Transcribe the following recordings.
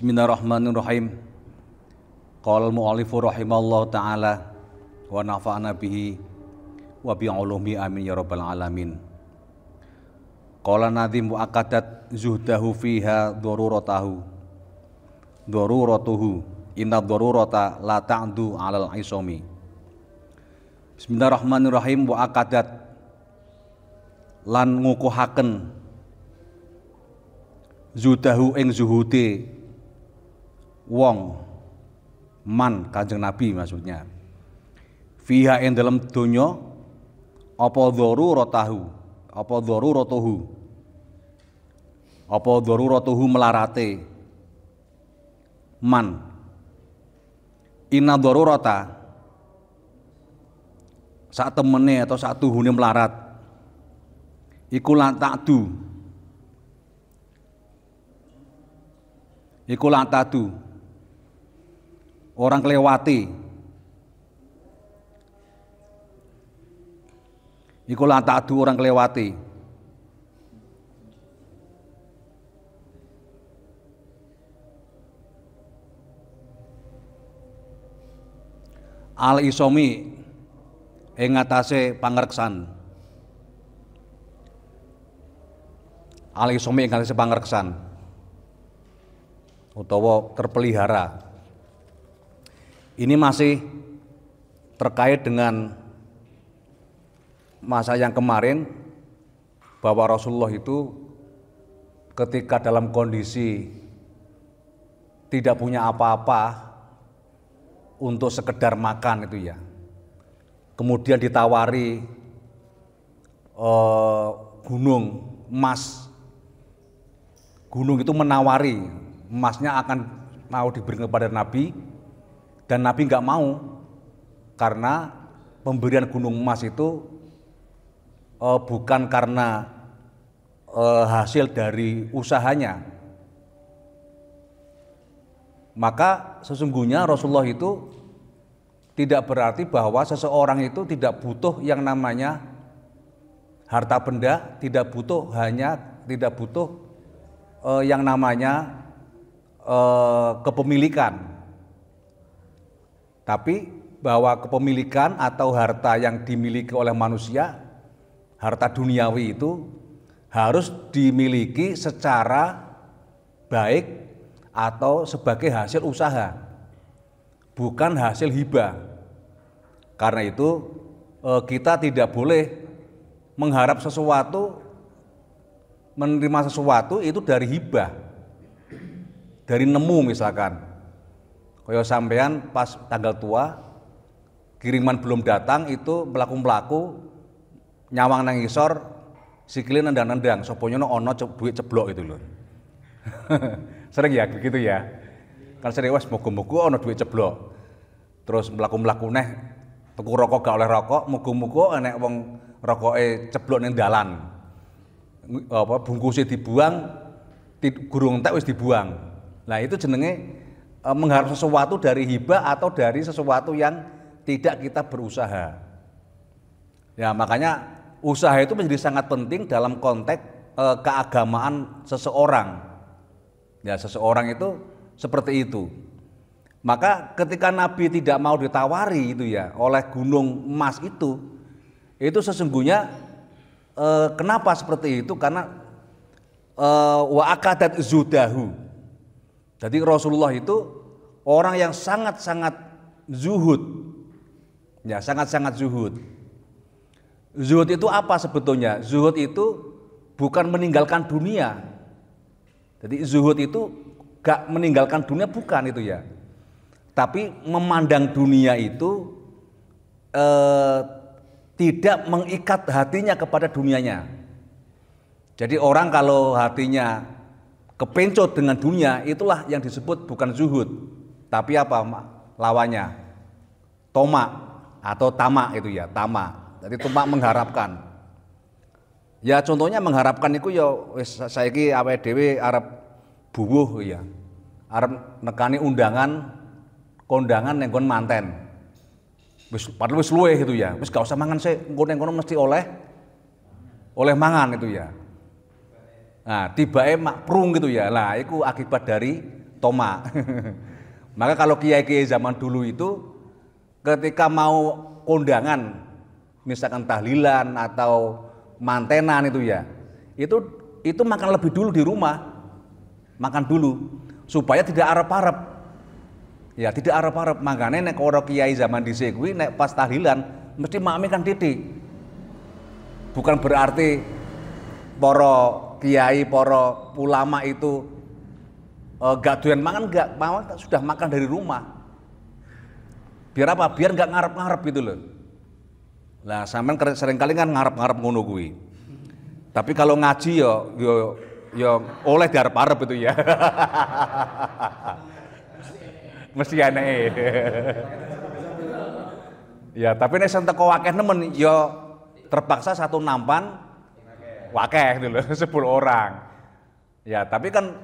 Bismillahirrahmanirrahim. Qala al-mu'allifu rahimallahu ta'ala wa nafa'ana bihi wa bi'ulumi amin ya rabbal alamin. Qala nadhim wa akadat zuhdahu fiha daruratuhu inna darurata la ta'du 'alal isami. Bismillahirrahmanirrahim. Wa akadat lan ngukuhaken zuhdahu ing zuhude wong man Kanjeng Nabi maksudnya fiha ing dalam donya apa daruratuhu melarate man inna darurata sak temene atau sak tuhune melarat iku lan tadu orang kelewati iku lan tadu orang kelewati al isomi ing ngatasé pangreksan utawa terpelihara. Ini masih terkait dengan masa yang kemarin bahwa Rasulullah itu ketika dalam kondisi tidak punya apa-apa untuk sekedar makan itu ya, kemudian ditawari gunung emas, gunung itu menawari emasnya akan mau diberikan kepada Nabi, dan Nabi nggak mau karena pemberian gunung emas itu bukan karena hasil dari usahanya. Maka sesungguhnya Rasulullah itu tidak berarti bahwa seseorang itu tidak butuh yang namanya harta benda, tidak butuh yang namanya kepemilikan. Tapi bahwa kepemilikan atau harta yang dimiliki oleh manusia, harta duniawi itu harus dimiliki secara baik atau sebagai hasil usaha, bukan hasil hibah. Karena itu kita tidak boleh mengharap sesuatu, menerima sesuatu itu dari hibah, dari nemu misalkan. Kaya sampean pas tanggal tua kiriman belum datang itu melaku nyawang nang isor sikile nendang-nendang soponyono ono duit ceblok itu loh. Sering ya begitu ya. Kan sering wes muga-muga ono duit ceblok. Terus mlaku-mlaku neh tuku rokok gak oleh rokok, muga-muga enek wong rokoke ceblok ning dalan. Apa bungkusnya dibuang, gurung entek wis dibuang. Nah itu jenenge mengharap sesuatu dari hibah atau dari sesuatu yang tidak kita berusaha. Ya makanya usaha itu menjadi sangat penting dalam konteks keagamaan seseorang. Ya seseorang itu seperti itu. Maka ketika Nabi tidak mau ditawari itu ya oleh gunung emas itu sesungguhnya kenapa seperti itu? Karena wa akadat zudahu. Jadi Rasulullah itu orang yang sangat-sangat zuhud. Ya, sangat-sangat zuhud. Zuhud itu apa sebetulnya? Zuhud itu bukan meninggalkan dunia. Jadi zuhud itu gak meninggalkan dunia, bukan itu ya. Tapi memandang dunia itu tidak mengikat hatinya kepada dunianya. Jadi orang kalau hatinya kepencot dengan dunia, itulah yang disebut bukan zuhud, tapi apa lawannya? Toma atau tamak itu ya, tamak. Jadi tamak mengharapkan. Ya contohnya mengharapkan itu ya wis saiki awake dhewe arep buwuh ya. Arep nekani kondangan ning kon manten. Wis padahal wis luweh itu ya. Wis gak usah mangan sik, engko ning kono mesti oleh mangan itu ya. Nah, tibake mak prung gitu ya. Lah, itu akibat dari toma. Maka kalau kiai-kiai zaman dulu itu ketika mau kondangan, misalkan tahlilan atau mantenan itu ya, itu makan lebih dulu di rumah, makan dulu supaya tidak arep-arep. Ya tidak arep-arep. Makanya nek ora kiai zaman dhisik kuwi nek pas tahlilan mesti makme kan titik. Bukan berarti para kiai, para ulama itu gak doyan mangan, enggak, sudah makan dari rumah. Biar apa? Biar enggak ngarep-ngarep gitu loh. Lah sampean seringkali kan ngarep-ngarep ngono kuwi. Tapi kalau ngaji ya oleh diarep-arep itu ya. Mesti aneh. Ya, tapi nek sing teko akeh nemen ya terpaksa satu nampan wakeh gitu loh, 10 orang. Ya, tapi kan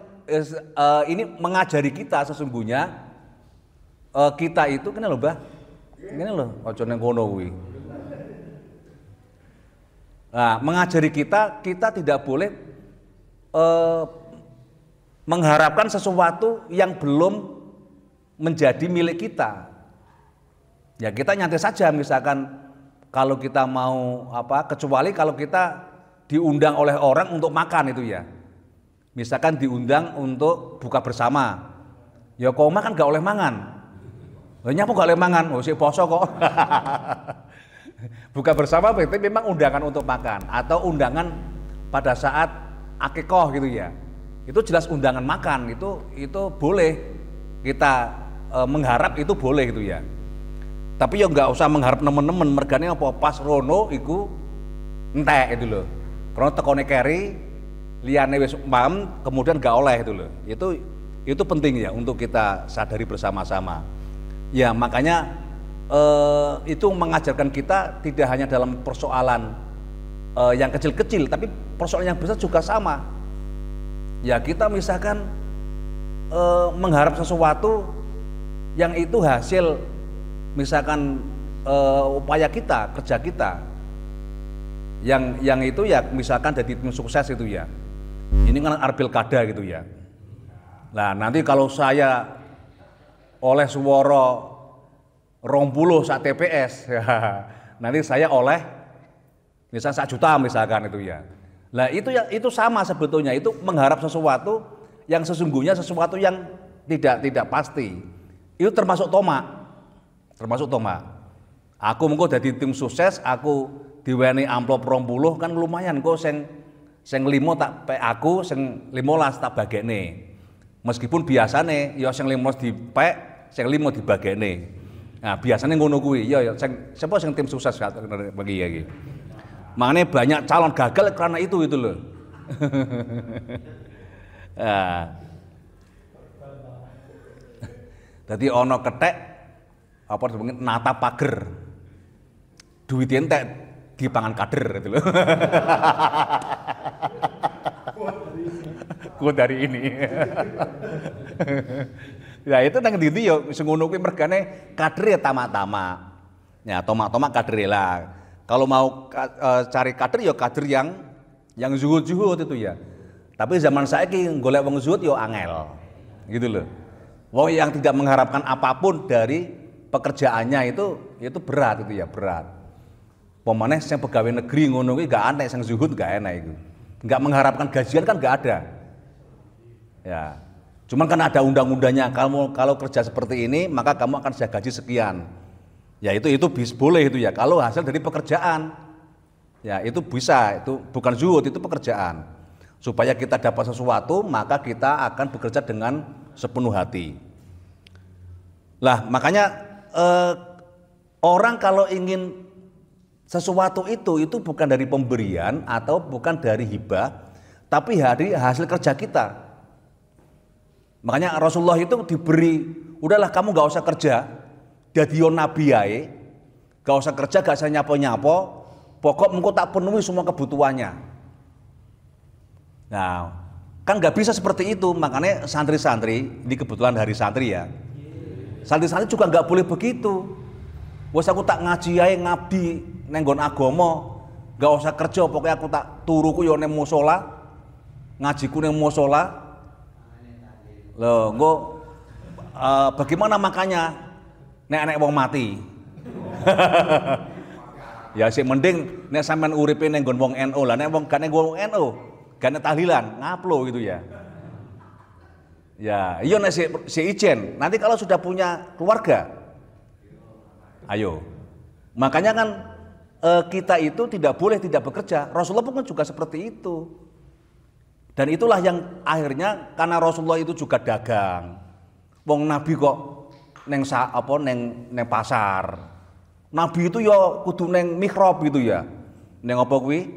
ini mengajari kita sesungguhnya kita itu kene lho, Mbah. Ngene lho, aja ning kono kuwi. Nah, mengajari kita tidak boleh mengharapkan sesuatu yang belum menjadi milik kita. Ya kita nyantai saja, misalkan kalau kita mau kecuali kalau kita diundang oleh orang untuk makan itu ya. Misalkan diundang untuk buka bersama. Ya kau makan gak oleh mangan. Nyapa gak oleh mangan, sik poso kok. Buka bersama berarti memang undangan untuk makan atau undangan pada saat akikoh gitu ya. Itu jelas undangan makan, itu boleh kita mengharap, itu boleh gitu ya. Tapi ya nggak usah mengharap nemen-nemen, mergane apa pas rono iku entek itu loh. Karena tekone keri liyane wis paham kemudian nggak oleh itu loh. Itu penting ya untuk kita sadari bersama-sama. Ya makanya itu mengajarkan kita tidak hanya dalam persoalan yang kecil-kecil, tapi persoalan yang besar juga sama. Ya kita misalkan mengharap sesuatu yang itu hasil misalkan upaya kita, kerja kita, yang itu ya misalkan jadi tim sukses itu ya. Ini kan pilkada gitu ya. Nah nanti kalau saya oleh suworo 20 sak TPS, ya, nanti saya oleh misalnya 1 juta misalkan itu ya. Nah itu sama sebetulnya, itu mengharap sesuatu yang sesungguhnya sesuatu yang tidak pasti. Itu termasuk toma. Aku mengko dadi tim sukses, aku diweni amplop 20 kan lumayan kok sing 5 tak pek aku, sing 15 tak bagekne. Meskipun biasane ya sing 15 dipek, sing 5 dibagekne. Nah, biasanya ngono kuwi. Ya siapa sing tim sukses bagi iki. Makanya banyak calon gagal karena itu loh. Nah. Jadi ono ketek apa disebut nata pager. Duit entek dipangan kader gitu loh. Quote dari ini. Ya itu nang ndi ya sing ngono kuwi mergane kader ya tamak-tamak. Ya tomak-tomak kader lah. Kalau mau cari kader ya kader yang zuhud-zuhud itu ya. Tapi zaman saiki golek wong zuhud ya angel. Gitu loh. Wong yang tidak mengharapkan apapun dari pekerjaannya itu berat itu ya, berat. Pemane sing pegawai negeri ngono kuwi gak aneh, sing zuhud gak enak itu. Enggak mengharapkan gajian kan gak ada. Ya. Cuman kan ada undang-undangnya, kalau kerja seperti ini maka kamu akan saya gaji sekian. Ya itu boleh itu ya, kalau hasil dari pekerjaan. Ya itu bisa, itu bukan zuhud, itu pekerjaan. Supaya kita dapat sesuatu, maka kita akan bekerja dengan sepenuh hati. Lah makanya orang kalau ingin sesuatu itu bukan dari pemberian atau bukan dari hibah, tapi dari hasil kerja kita. Makanya Rasulullah itu diberi, udahlah kamu gak usah kerja, dadiyo nabi ae, gak usah kerja, gak usah nyapo-nyapo, pokok engko tak penuhi semua kebutuhannya. Nah, kan nggak bisa seperti itu, makanya santri-santri, ini kebetulan hari santri ya, santri-santri juga nggak boleh begitu. Wes aku tak ngaji ae ngabdi nenggon agama, nggak usah kerja, pokoknya aku tak turuku yo neng musola, ngajiku neng musola. Loh, engko bagaimana makanya nek wong mati? Ya sik mending nek sampean uripe ning nggon wong NU lah, nek wong gak ning wong NU, gak nek tahlilan, ngaplo gitu ya. Ya, iya nek si ijen, nanti kalau sudah punya keluarga, ayo. Makanya kan kita itu tidak boleh tidak bekerja. Rasulullah pun juga seperti itu. Dan itulah yang akhirnya karena Rasulullah itu juga dagang. Wong Nabi kok neng pasar. Nabi itu ya kudu neng mihrab gitu ya. Neng apa kuwi?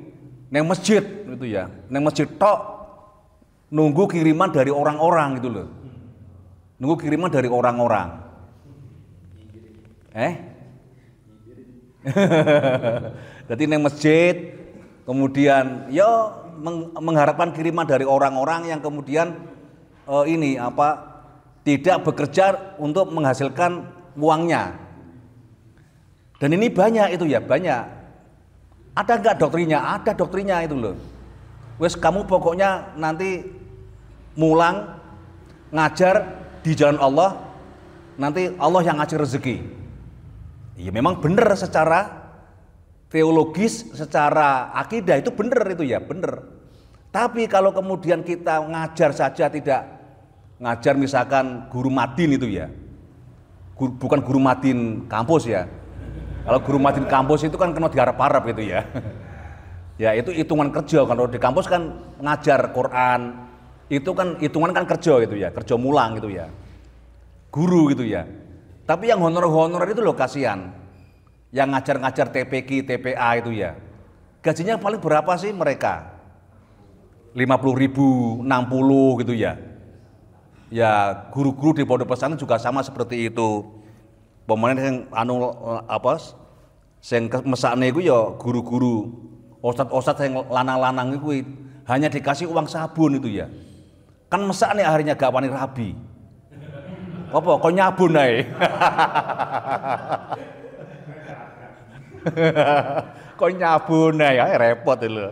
Neng masjid gitu ya. Neng masjid tok nunggu kiriman dari orang-orang gitu loh. Nunggu kiriman dari orang-orang. Jadi neng masjid kemudian ya mengharapkan kiriman dari orang-orang yang kemudian tidak bekerja untuk menghasilkan uangnya. Dan ini banyak itu ya, banyak. Ada enggak doktrinya? Ada doktrinya itu loh. Wes kamu pokoknya nanti mulang ngajar di jalan Allah, nanti Allah yang ngasih rezeki. Iya memang benar secara teologis, secara akidah itu benar itu ya, benar. Tapi kalau kemudian kita ngajar saja tidak ngajar misalkan guru madin itu ya, bukan guru madin kampus ya. Kalau guru madin kampus itu kan kena diharap-harap itu ya. Ya itu hitungan kerja, kalau di kampus kan ngajar Quran, itu kan hitungan kan kerja gitu ya, kerja mulang gitu ya. Guru gitu ya. Tapi yang honor-honor itu loh kasihan. Yang ngajar-ngajar TPQ, TPA itu ya. Gajinya paling berapa sih mereka? 50.000, 60 gitu ya. Ya guru-guru di pondok pesantren juga sama seperti itu. Pemain yang sing mesakne iku ya guru-guru, ustad-ustad yang lanang-lanang iku hanya dikasih uang sabun itu ya. Kan mesakne akhirnya gak wani rabi. Apa kok nyabun ae? Kok nyabun ae repot lho.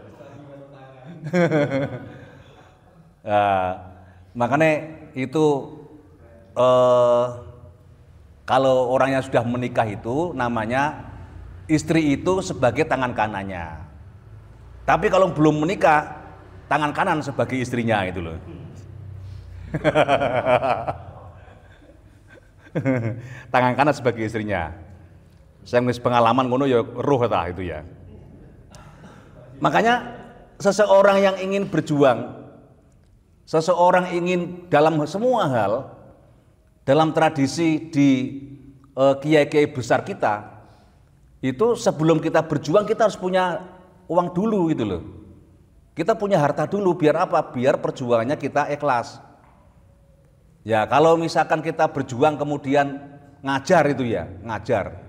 Makanya itu kalau orang yang sudah menikah itu namanya istri itu sebagai tangan kanannya. Tapi kalau belum menikah, tangan kanan sebagai istrinya itu loh. Tangan kanan sebagai istrinya. Saya ngis pengalaman ngono ya roh tah itu ya. Makanya seseorang yang ingin berjuang, seseorang ingin dalam semua hal, dalam tradisi di kiai-kiai besar kita, itu sebelum kita berjuang kita harus punya uang dulu gitu loh. Kita punya harta dulu, biar apa? Biar perjuangannya kita ikhlas. Ya kalau misalkan kita berjuang kemudian ngajar itu ya, ngajar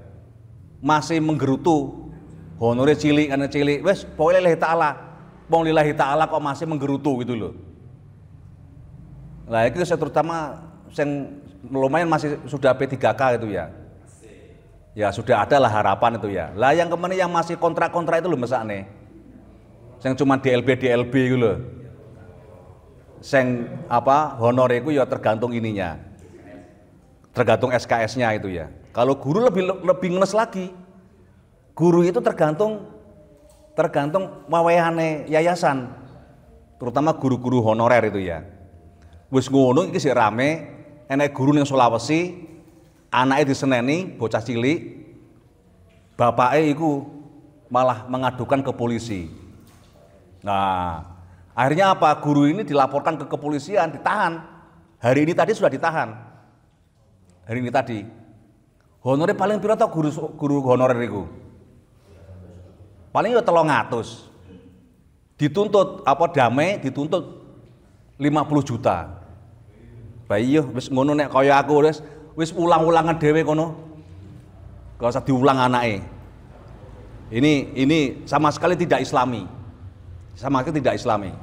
masih menggerutu, honornya cilik karena cilik, wes pokoknya lillahi ta'ala, wong lillahi ta'ala kok masih menggerutu gitu loh. Nah itu saya terutama yang lumayan masih sudah P3K itu ya. Ya sudah ada lah harapan itu ya. Lah yang kemana yang masih kontra-kontra itu loh mesakne. Yang cuma DLB gitu loh. Yang honor itu ya tergantung ininya. Tergantung SKS-nya itu ya. Kalau guru lebih ngenes lagi. Guru itu tergantung wawehane yayasan. Terutama guru-guru honorer itu ya. Wis ngono iki sik rame. Enek guru yang Sulawesi, anaknya diseneni, bocah cilik, bapaknya itu malah mengadukan ke polisi. Nah, akhirnya apa? Guru ini dilaporkan ke kepolisian, ditahan. Hari ini tadi sudah ditahan. Hari ini tadi. Honornya paling piro tau guru honorer itu? Paling ya 300. Dituntut damai dituntut 50 juta. Bayi yo wis ngono nek kaya aku wis ulang-ulangan dhewe kono. Gak usah diulang anake. Ini sama sekali tidak islami. Sama sekali tidak islami.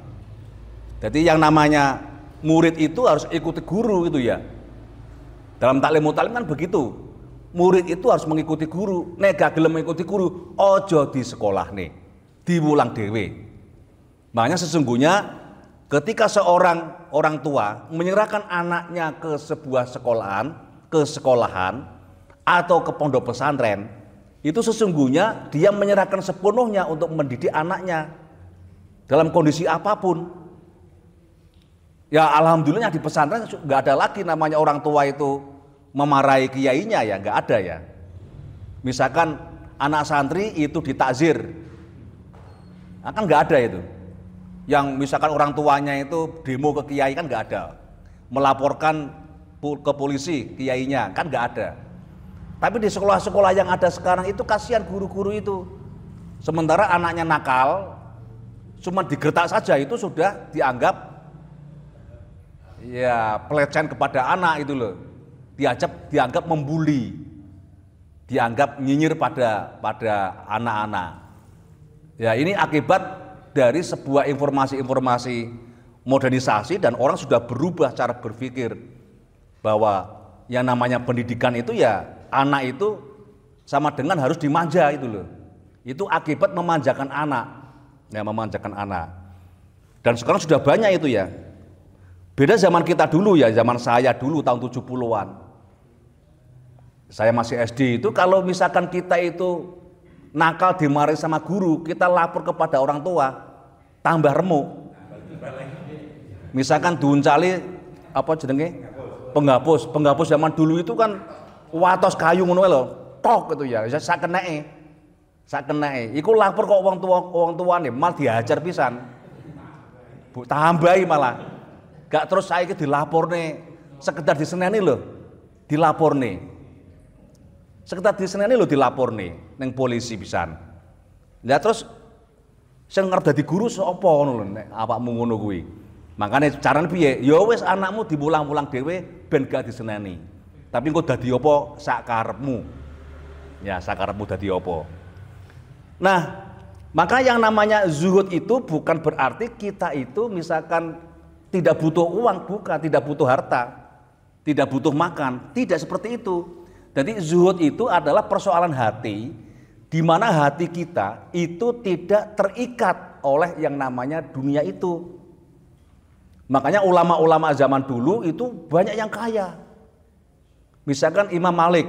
Jadi yang namanya murid itu harus ikuti guru itu ya. Dalam taklim kan begitu. Murid itu harus mengikuti guru. Nek gak gelem mengikuti guru, ojo di sekolah nih. Diulang dhewe. Makanya sesungguhnya ketika seorang orang tua menyerahkan anaknya ke sebuah sekolahan atau ke pondok pesantren, itu sesungguhnya dia menyerahkan sepenuhnya untuk mendidik anaknya dalam kondisi apapun. Ya alhamdulillah di pesantren nggak ada lagi namanya orang tua itu memarahi kiainya, ya nggak ada ya. Misalkan anak santri itu ditakzir, kan nggak ada itu. Yang misalkan orang tuanya itu demo ke kiai, kan nggak ada. Melaporkan ke polisi kiainya, kan nggak ada. Tapi di sekolah-sekolah yang ada sekarang itu kasihan guru-guru itu. Sementara anaknya nakal, cuma digertak saja itu sudah dianggap ya pelecehan kepada anak itu loh. Dianggap membuli, dianggap nyinyir pada anak-anak. Ya ini akibat dari sebuah informasi-informasi modernisasi, dan orang sudah berubah cara berpikir bahwa yang namanya pendidikan itu ya anak itu sama dengan harus dimanja itu loh. Itu akibat memanjakan anak, ya memanjakan anak. Dan sekarang sudah banyak itu ya. Beda zaman kita dulu ya, zaman saya dulu tahun 70-an. Saya masih SD itu kalau misalkan kita itu nakal dimarahi sama guru, kita lapor kepada orang tua, tambah remuk. Misalkan diuncali apa jenenge? Penghapus zaman dulu itu kan watos kayu ngono lho, tok itu ya, sak keneke. Iku lapor kok wong tuane mal diajar pisan. Bu tambahi malah. Gak terus saiki dilaporne, sekedar diseneni lho, dilaporne. Sekedar diseneni lho dilaporne ning polisi pisan. Lah terus sing ngarep dadi guru sapa ngono lho nek awakmu ngono kuwi. Makane carane piye? Ya wis anakmu dimulang-mulang dhewe ben gak diseneni. Tapi engko dadi apa sak karepmu. Ya, sak karepmu dadi apa. Nah, maka yang namanya zuhud itu bukan berarti kita itu misalkan tidak butuh uang, bukan, tidak butuh harta, tidak butuh makan, tidak seperti itu. Jadi zuhud itu adalah persoalan hati, di mana hati kita itu tidak terikat oleh yang namanya dunia itu. Makanya ulama-ulama zaman dulu itu banyak yang kaya. Misalkan Imam Malik,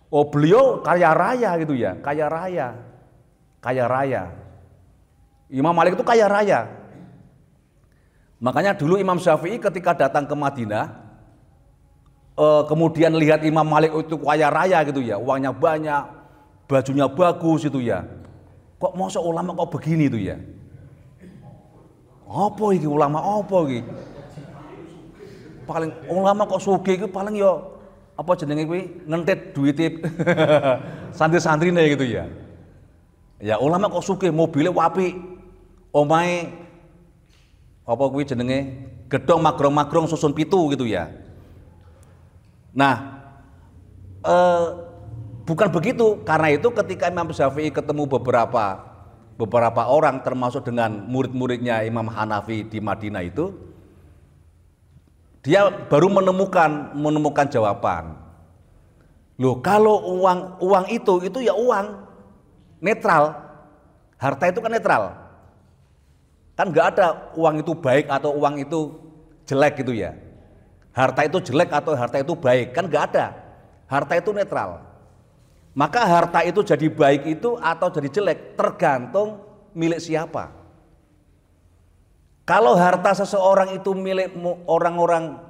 oh beliau kaya raya gitu ya, kaya raya. Imam Malik itu kaya raya. Makanya dulu Imam Syafi'i ketika datang ke Madinah, kemudian lihat Imam Malik itu kaya raya gitu ya, uangnya banyak, bajunya bagus itu ya. Kok masa ulama kok begini itu ya? Apa iki ulama apa iki? Paling ulama kok sugih iki paling yo apa jenenge kuwi ngentit duwite santri-santrine gitu ya. Ya ulama kok sugih, mobilnya apik, omahe apa kuwi jenenge gedhong magrong-magrong susun pitu gitu ya. Nah, bukan begitu. Karena itu ketika Imam Syafi'i ketemu beberapa orang termasuk dengan murid-muridnya Imam Hanafi di Madinah itu, dia baru menemukan jawaban. Loh, kalau uang itu ya uang netral. Harta itu kan netral. Kan nggak ada uang itu baik atau uang itu jelek gitu ya. Harta itu jelek atau harta itu baik, kan nggak ada. Harta itu netral. Maka harta itu jadi baik itu atau jadi jelek tergantung milik siapa. Kalau harta seseorang itu milik orang-orang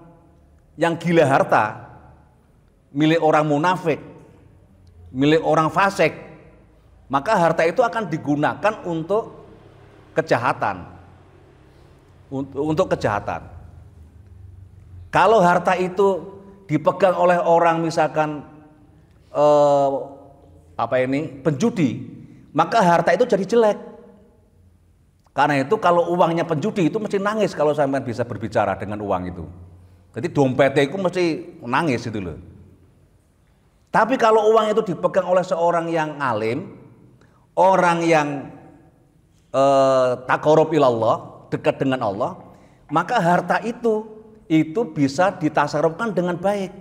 yang gila harta, milik orang munafik, milik orang fasik, maka harta itu akan digunakan untuk kejahatan. Untuk kejahatan. Kalau harta itu dipegang oleh orang misalkan penjudi, maka harta itu jadi jelek. Karena itu kalau uangnya penjudi itu mesti nangis kalau sampean bisa berbicara dengan uang itu. Jadi dompetnya itu mesti nangis itu loh. Tapi kalau uang itu dipegang oleh seorang yang alim, orang yang taqarrub ilallah, dekat dengan Allah, maka harta itu bisa ditasarrufkan dengan baik.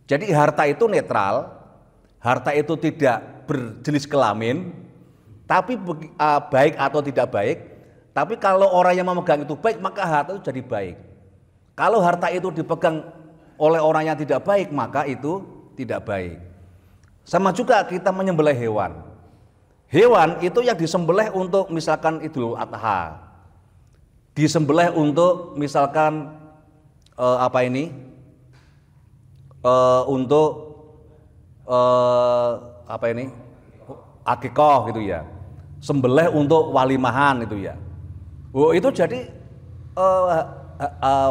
Jadi harta itu netral, harta itu tidak berjenis kelamin, tapi baik atau tidak baik, Tapi kalau orang yang memegang itu baik, maka harta itu jadi baik. Kalau harta itu dipegang oleh orang yang tidak baik, maka itu tidak baik. Sama juga kita menyembelih hewan. Hewan itu yang disembelih untuk misalkan Idul Adha, disembelih untuk misalkan untuk akikoh gitu ya, sembelih untuk walimahan itu ya. Oh itu jadi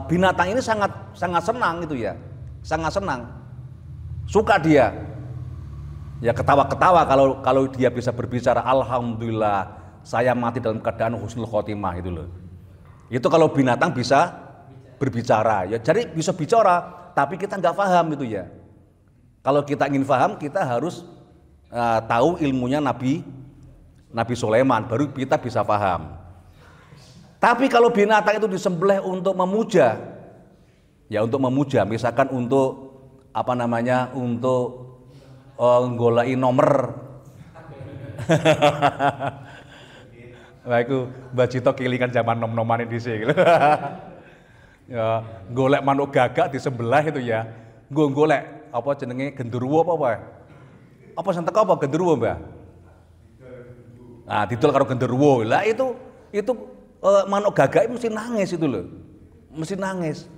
binatang ini sangat senang gitu ya, sangat senang, suka dia. Ya ketawa-ketawa kalau dia bisa berbicara, alhamdulillah saya mati dalam keadaan husnul khotimah itu loh. Itu kalau binatang bisa berbicara, ya jadi bisa bicara, tapi kita nggak paham itu ya. Kalau kita ingin paham, kita harus tahu ilmunya Nabi Sulaiman, baru kita bisa paham. Tapi kalau binatang itu disembelih untuk memuja, ya untuk memuja, misalkan untuk untuk nggoleki nomor. Wah iku Mbak Cito kelingan zaman nom-noman dhisik. Ya, golek manuk gagak disembelah itu ya. Golek apa jenenge genderuwo apa? Apa sing teko apa genderuwo, Mbak? Nah, didol karo genderuwo. Lah itu manuk gagak mesti nangis itu loh. Mesti nangis.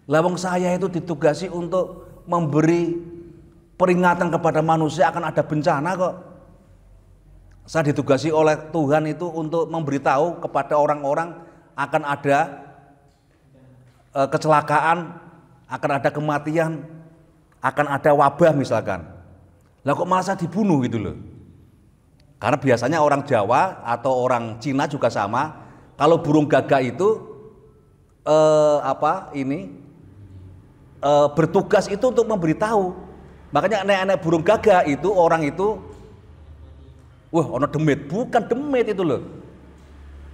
Lah wong saya itu ditugasi untuk memberi peringatan kepada manusia akan ada bencana kok. Saya ditugasi oleh Tuhan itu untuk memberitahu kepada orang-orang akan ada kecelakaan, akan ada kematian, akan ada wabah misalkan. Lah kok malah saya dibunuh gitu loh. Karena biasanya orang Jawa atau orang Cina juga sama, kalau burung gagak itu bertugas itu untuk memberitahu. Makanya anak-anak burung gagak itu orang itu, wah ono demit, bukan demit itu loh.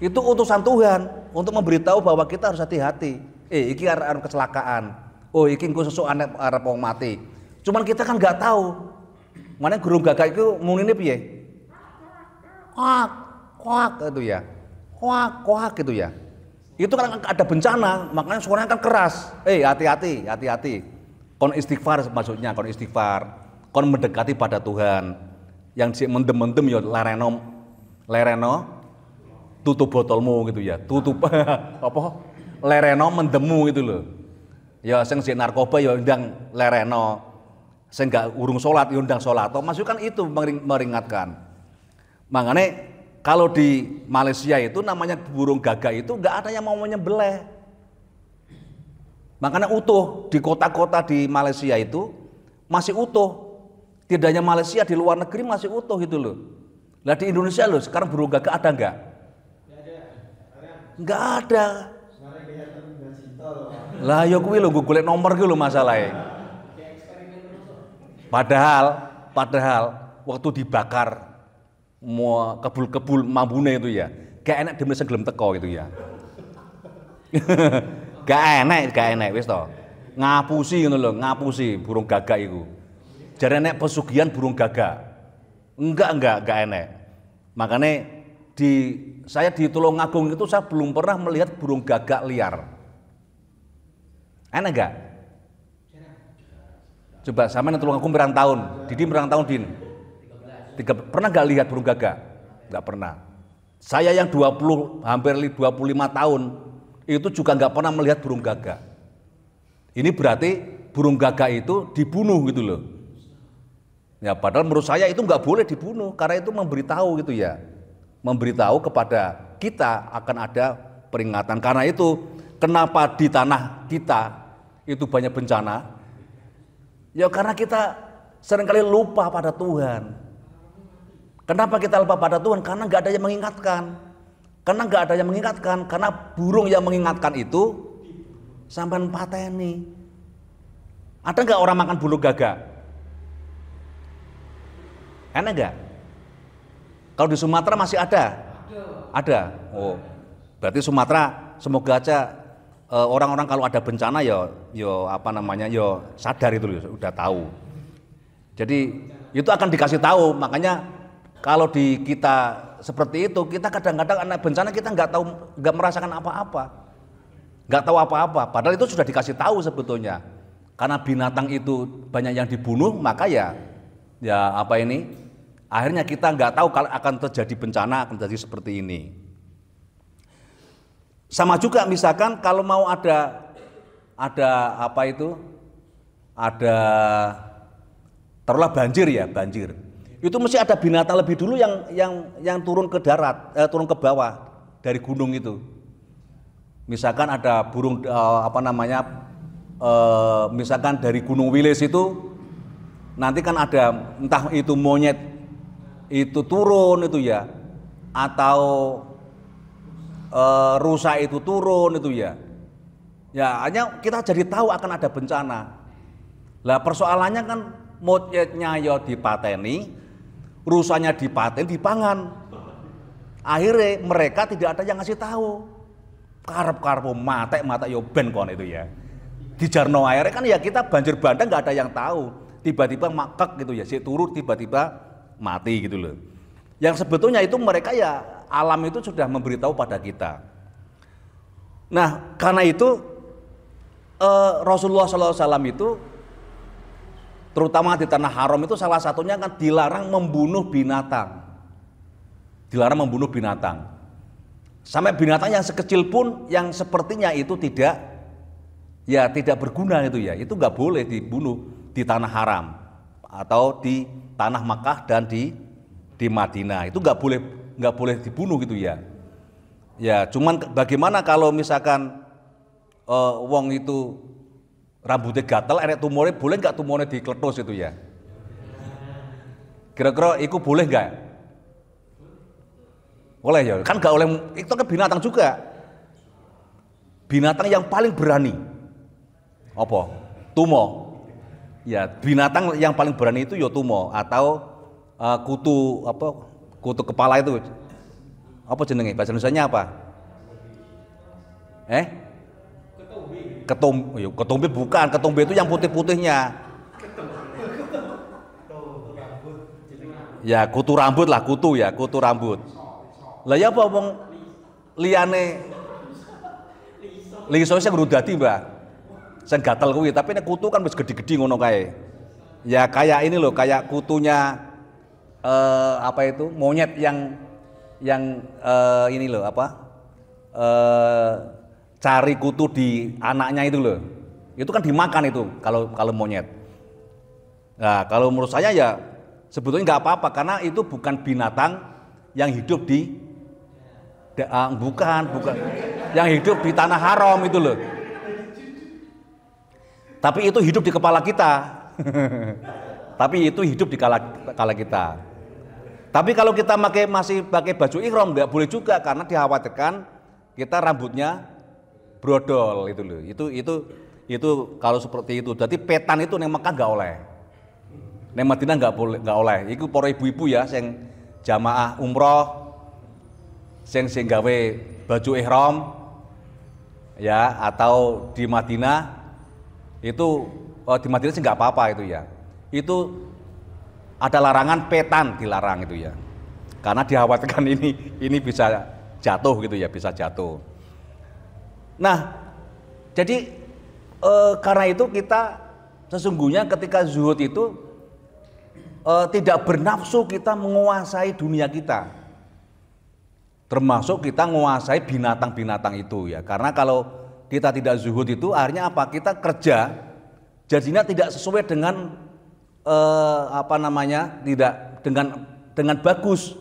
Itu utusan Tuhan untuk memberitahu bahwa kita harus hati-hati. Iki arep kecelakaan. Oh, iki engko sesuk arep wong mati. Cuman kita kan nggak tahu. Mana burung gagak itu munine piye? Kuak, kuak itu ya. Kuak, kuak gitu ya. Itu kan ada bencana, makanya suaranya kan keras. Hati-hati, hati-hati. Kon istighfar maksudnya, kon istighfar, kon mendekati pada Tuhan. Yang mendem-mendem ya lereno tutup botolmu gitu ya, tutup lereno mendemu gitu loh. Ya sing sik narkoba ya ndang lereno, sing gak urung salat ya ndang salat. Maksudnya kan itu meringatkan. Makanya kalau di Malaysia itu namanya burung gagak itu nggak ada yang mau menyembelih. Makanya utuh di kota-kota di Malaysia itu masih utuh. Tidak hanya Malaysia, di luar negeri masih utuh gitu loh. Lah di Indonesia loh sekarang burung gagak ada nggak? Nggak ada. Lah ya kuwi lho golek nomor kuwi lho masalahe. Padahal waktu dibakar mau kebul-kebul mambune itu ya, gak enak dhewe sing gelem teko gitu ya. Gak enak wis to. Ngapusi ngono lho, ngapusi burung gagak iku. Jare nek pesugihan burung gagak. Enggak enak. Makanya saya di Tulungagung itu saya belum pernah melihat burung gagak liar. Enak enggak? Coba sama nek Tulungagung berang tahun, Didi berang tahun Din. Pernah enggak lihat burung gagak? Enggak pernah. Saya yang hampir 25 tahun itu juga enggak pernah melihat burung gagak. Ini berarti burung gagak itu dibunuh gitu loh. Ya padahal menurut saya itu nggak boleh dibunuh karena itu memberitahu gitu ya, memberitahu kepada kita akan ada peringatan. Karena itu kenapa di tanah kita itu banyak bencana? Ya karena kita seringkali lupa pada Tuhan. Kenapa kita lupa pada Tuhan? Karena nggak ada yang mengingatkan. Karena burung yang mengingatkan itu sampai pateni. Ada nggak orang makan burung gagak? Enak enggak? Kalau di Sumatera masih ada? Ada. Oh, berarti Sumatera semoga aja orang-orang kalau ada bencana ya sadar itu loh, udah tahu. Jadi itu akan dikasih tahu. Makanya kalau di kita seperti itu. Kita kadang-kadang anak bencana kita nggak merasakan apa-apa, nggak tahu apa-apa. Padahal itu sudah dikasih tahu sebetulnya. Karena binatang itu banyak yang dibunuh, maka ya apa ini? Akhirnya kita nggak tahu kalau akan terjadi bencana, akan terjadi seperti ini. Sama juga misalkan kalau mau ada apa itu? Ada taruhlah banjir ya, banjir. Itu mesti ada binatang lebih dulu yang turun ke darat, turun ke bawah dari gunung itu. Misalkan ada burung misalkan dari Gunung Wilis itu nanti kan ada entah itu monyet itu turun itu ya, atau rusa itu turun itu ya. Ya hanya kita jadi tahu akan ada bencana. Lah persoalannya kan monyetnya ya dipateni, rusanya dipaten, dipangan. Akhirnya mereka tidak ada yang ngasih tahu. Karep-karep mate yo ben kon itu ya. Di Jarno akhirnya kan ya kita banjir bandang nggak ada yang tahu. Tiba-tiba makek gitu ya, si turun tiba-tiba mati gitu loh. Yang sebetulnya itu mereka ya alam itu sudah memberitahu pada kita. Nah karena itu Rasulullah SAW itu terutama di tanah haram itu salah satunya kan dilarang membunuh binatang. Dilarang membunuh binatang. Sampai binatang yang sekecil pun yang sepertinya itu tidak berguna itu ya. Itu nggak boleh dibunuh di tanah haram atau di tanah Makkah dan di Madinah. Itu nggak boleh dibunuh gitu ya. Ya, cuman bagaimana kalau misalkan wong itu rambutnya gatel, enek tumornya, boleh nggak tumornya dikletus itu ya? Kira-kira itu boleh nggak? Boleh ya, kan nggak oleh, itu kan binatang juga. Binatang yang paling berani, apa? Tumo. Ya, binatang yang paling berani itu ya tumo atau kutu kepala itu. Apa jenenge? Bahasa Indonesianya apa? Ketombe bukan, ketombe itu yang putih-putihnya. Ya, kutu rambut lah, kutu rambut. Lah ya apa wong liyane liso sing ngrudati, Mbah. Sing gatel kuwi, tapi nek kutu kan wis gede-gede ngono kae. Ya kayak ini loh, kayak kutunya monyet yang ini loh cari kutu di anaknya itu loh. Itu kan dimakan itu kalau monyet. Nah, kalau menurut saya ya sebetulnya nggak apa-apa karena itu bukan binatang yang hidup bukan yang hidup di tanah haram itu loh. Tapi itu hidup di kepala kita. Tapi itu hidup di kepala kita. Tapi kalau kita masih pakai baju ihram nggak boleh juga karena dikhawatirkan kita rambutnya brodol itu loh. Itu kalau seperti itu. Jadi petan itu neng Mekah nggak oleh. Neng Madinah nggak oleh. Itu para ibu-ibu ya sing jamaah umroh sing gawe baju ihram ya atau di Madinah itu di Madinah sih nggak apa-apa itu ya. Itu ada larangan petan dilarang itu ya. Karena dikhawatirkan ini bisa jatuh gitu ya, bisa jatuh. Nah, jadi karena itu kita sesungguhnya ketika zuhud itu tidak bernafsu kita menguasai dunia kita, termasuk kita menguasai binatang-binatang itu ya. Karena kalau kita tidak zuhud itu akhirnya apa? Kita kerja jadinya tidak sesuai dengan tidak dengan bagus.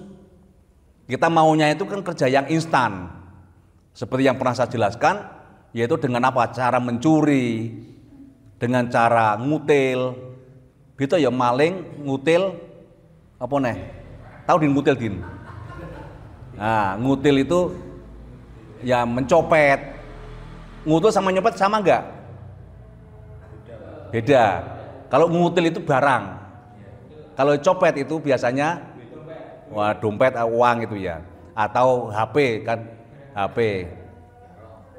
Kita maunya itu kan kerja yang instan. Seperti yang pernah saya jelaskan, yaitu dengan apa? Cara mencuri, dengan cara ngutil. Gitu ya, maling, ngutil, apa nih? Tahu din ngutil din? Nah, ngutil itu ya mencopet. Ngutil sama nyopet sama enggak? Beda. Kalau ngutil itu barang. Kalau copet itu biasanya dompet, uang itu ya. Atau HP kan, HP.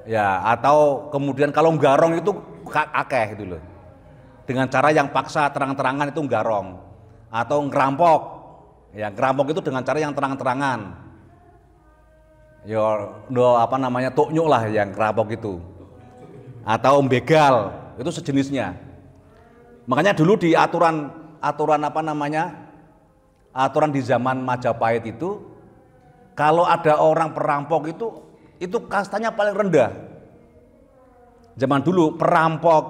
Ya, atau kemudian kalau nggarong itu akeh gitu loh. Dengan cara yang paksa terang-terangan itu nggarong. Atau ngerampok. Ya, ngerampok itu dengan cara yang terang-terangan. Ya apa namanya tuknyuk lah yang kerampok itu. Atau begal, itu sejenisnya. Makanya dulu di aturan apa namanya? Aturan di zaman Majapahit itu kalau ada orang perampok itu kastanya paling rendah. Zaman dulu perampok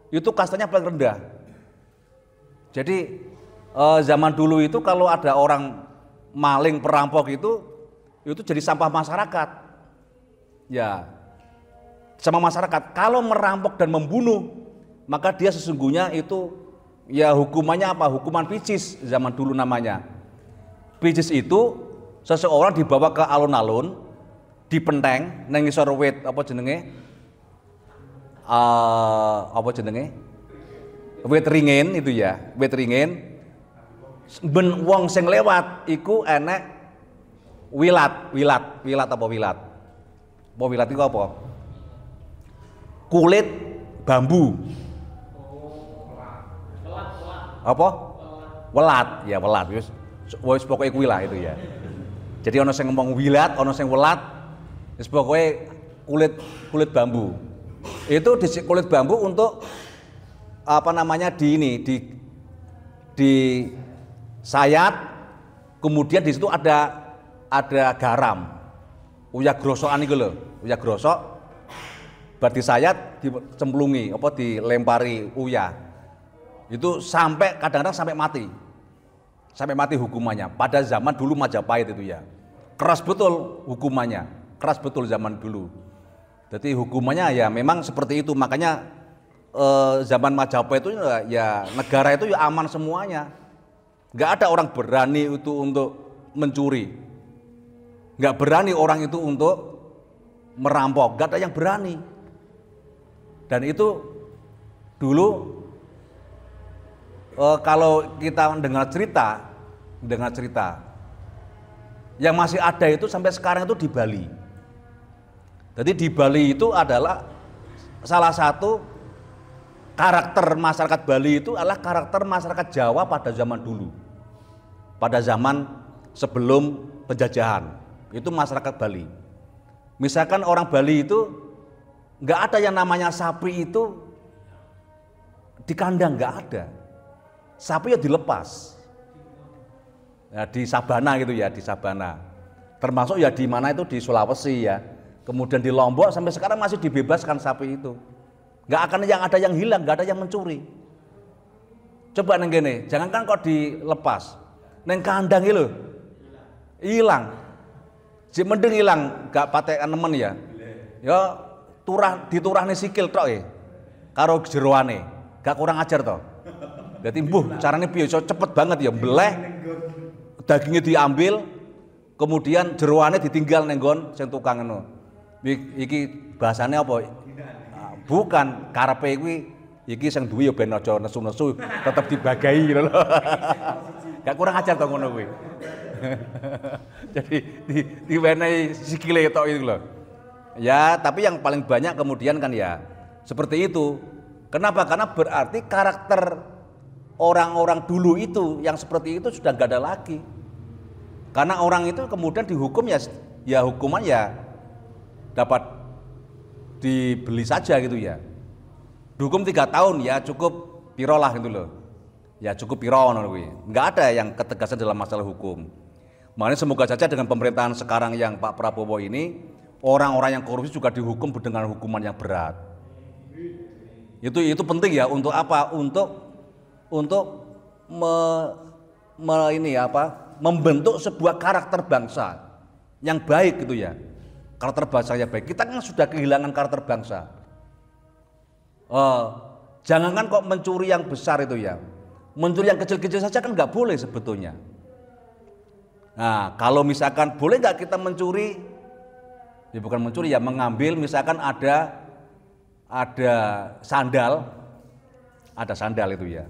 itu kastanya paling rendah. Jadi zaman dulu itu kalau ada orang maling perampok itu jadi sampah masyarakat. Ya, sama masyarakat. Kalau merampok dan membunuh, maka dia sesungguhnya itu ya hukumannya apa? Hukuman picis zaman dulu namanya. Picis itu seseorang dibawa ke alun-alun, dipenteng nang ngisor wit apa jenenge? Wit ringin itu ya, wit ringin. Ben wong sing lewat iku enek wilat apa wilat? Apa wilat itu apa? Kulit bambu. Apa? Welat, ya welat. Wis pokoke kuwi lah itu ya. Jadi ana sing ngomong wilat, ana sing welat. Wis pokoke kulit bambu. Itu di kulit bambu untuk apa namanya di sayat, kemudian di situ ada garam. Uya grosokan iku lho, uya grosok. Bar disayat dicemplungi apa dilempari uya. Itu sampai kadang-kadang sampai mati. Sampai mati hukumannya. Pada zaman dulu Majapahit itu ya. Keras betul hukumannya. Keras betul zaman dulu. Jadi hukumannya ya memang seperti itu. Makanya zaman Majapahit itu ya negara itu ya aman semuanya. Enggak ada orang berani itu untuk mencuri. Enggak berani orang itu untuk merampok. Enggak ada yang berani. Dan itu dulu kalau kita dengar cerita yang masih ada itu sampai sekarang itu di Bali. Jadi di Bali itu adalah salah satu karakter masyarakat Bali itu adalah karakter masyarakat Jawa pada zaman dulu. Pada zaman sebelum penjajahan. Itu masyarakat Bali. Misalkan orang Bali itu nggak ada yang namanya sapi itu di kandang, nggak ada. Sapi ya dilepas. Ya, di Sabana gitu ya, di Sabana. Termasuk ya di mana itu di Sulawesi ya. Kemudian di Lombok sampai sekarang masih dibebaskan sapi itu. Nggak akan yang ada yang hilang, nggak ada yang mencuri. Coba neng gini, jangankan kok dilepas, neng kandang itu hilang. Si mending hilang, nggak patekan nemen ya. Ya diturah nih sikil tok ya. Karo jeroane, nggak kurang ajar toh. Jadi caranya piye cepet banget ya, beleh dagingnya diambil, kemudian jeroane ditinggal nenggon sing tukang ngono. Iki bahasane apa? Bukan karepe kuwi iki sing duwe ya ben aja nesu-nesu, tetep dibagai lho. Gak kurang ajar to ngono kuwi. Jadi diwenehi sikile tok itu lho. Ya, tapi yang paling banyak kemudian kan ya seperti itu. Kenapa? Karena berarti karakter orang-orang dulu itu yang seperti itu sudah gak ada lagi. Karena orang itu kemudian dihukum ya hukuman ya dapat dibeli saja gitu ya. Dihukum 3 tahun ya cukup piro lah gitu loh. Ya cukup piro ngono kuwi. Enggak ada yang ketegasan dalam masalah hukum. Makanya semoga saja dengan pemerintahan sekarang yang Pak Prabowo ini orang-orang yang korupsi juga dihukum dengan hukuman yang berat. Itu penting ya untuk apa? Untuk membentuk sebuah karakter bangsa yang baik gitu ya. Karakter bangsa yang baik. Kita kan sudah kehilangan karakter bangsa. Jangankan kok mencuri yang besar itu ya. Mencuri yang kecil-kecil saja kan nggak boleh sebetulnya. Nah, kalau misalkan boleh nggak kita mencuri? Ya bukan mencuri ya, mengambil misalkan ada sandal itu ya.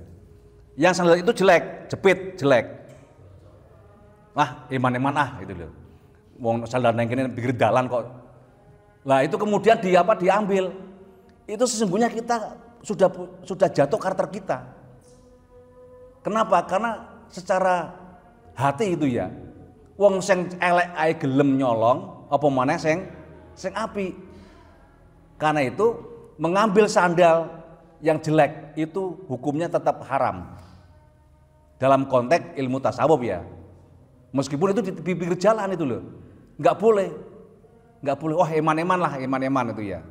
Yang sandal itu jelek, jepit jelek. Iman-iman gitu loh. Wong sandal nang kene pinggir dalan kok. Lah itu kemudian diambil. Itu sesungguhnya kita sudah jatuh karakter kita. Kenapa? Karena secara hati itu ya. Wong sing elek ae gelem nyolong, apa maneh sing apik. Karena itu mengambil sandal yang jelek itu hukumnya tetap haram. Dalam konteks ilmu tasawuf ya. Meskipun itu di pinggir jalan itu loh. Enggak boleh. Wah, eman-eman lah, eman-eman itu ya.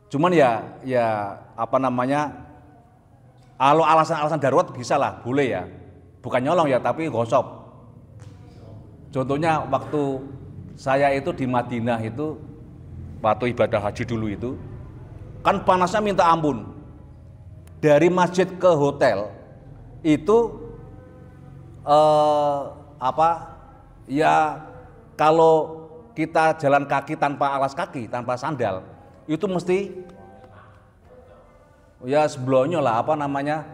Cuman ya apa namanya? Kalau alasan-alasan darurat bisa lah, boleh ya. Bukan nyolong ya, tapi gosop. Contohnya waktu saya itu di Madinah itu, waktu ibadah haji dulu itu, kan panasnya minta ampun. Dari masjid ke hotel itu ya kalau kita jalan kaki tanpa alas kaki, tanpa sandal, itu mesti ya seblonyo lah, apa namanya,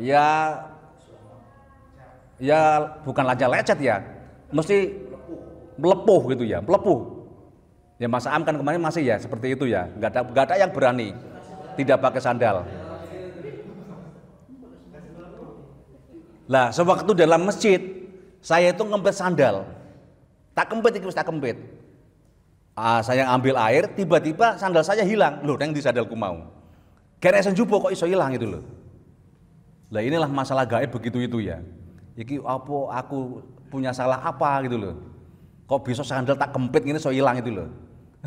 ya bukan lecet ya, mesti melepuh gitu ya, melepuh. Ya Mas Am kan kemarin masih ya seperti itu ya, nggak ada yang berani tidak pakai sandal. Lah sewaktu dalam masjid saya itu ngempet sandal, tak kempit. Saya ambil air, tiba-tiba sandal saya hilang. Loh, yang di sandalku mau. Kira senjupo kok iso hilang itu loh. Lah inilah masalah gaib begitu itu ya. Iki apa aku punya salah apa gitu loh. Kok bisa sandal tak kempit gini iso hilang itu loh.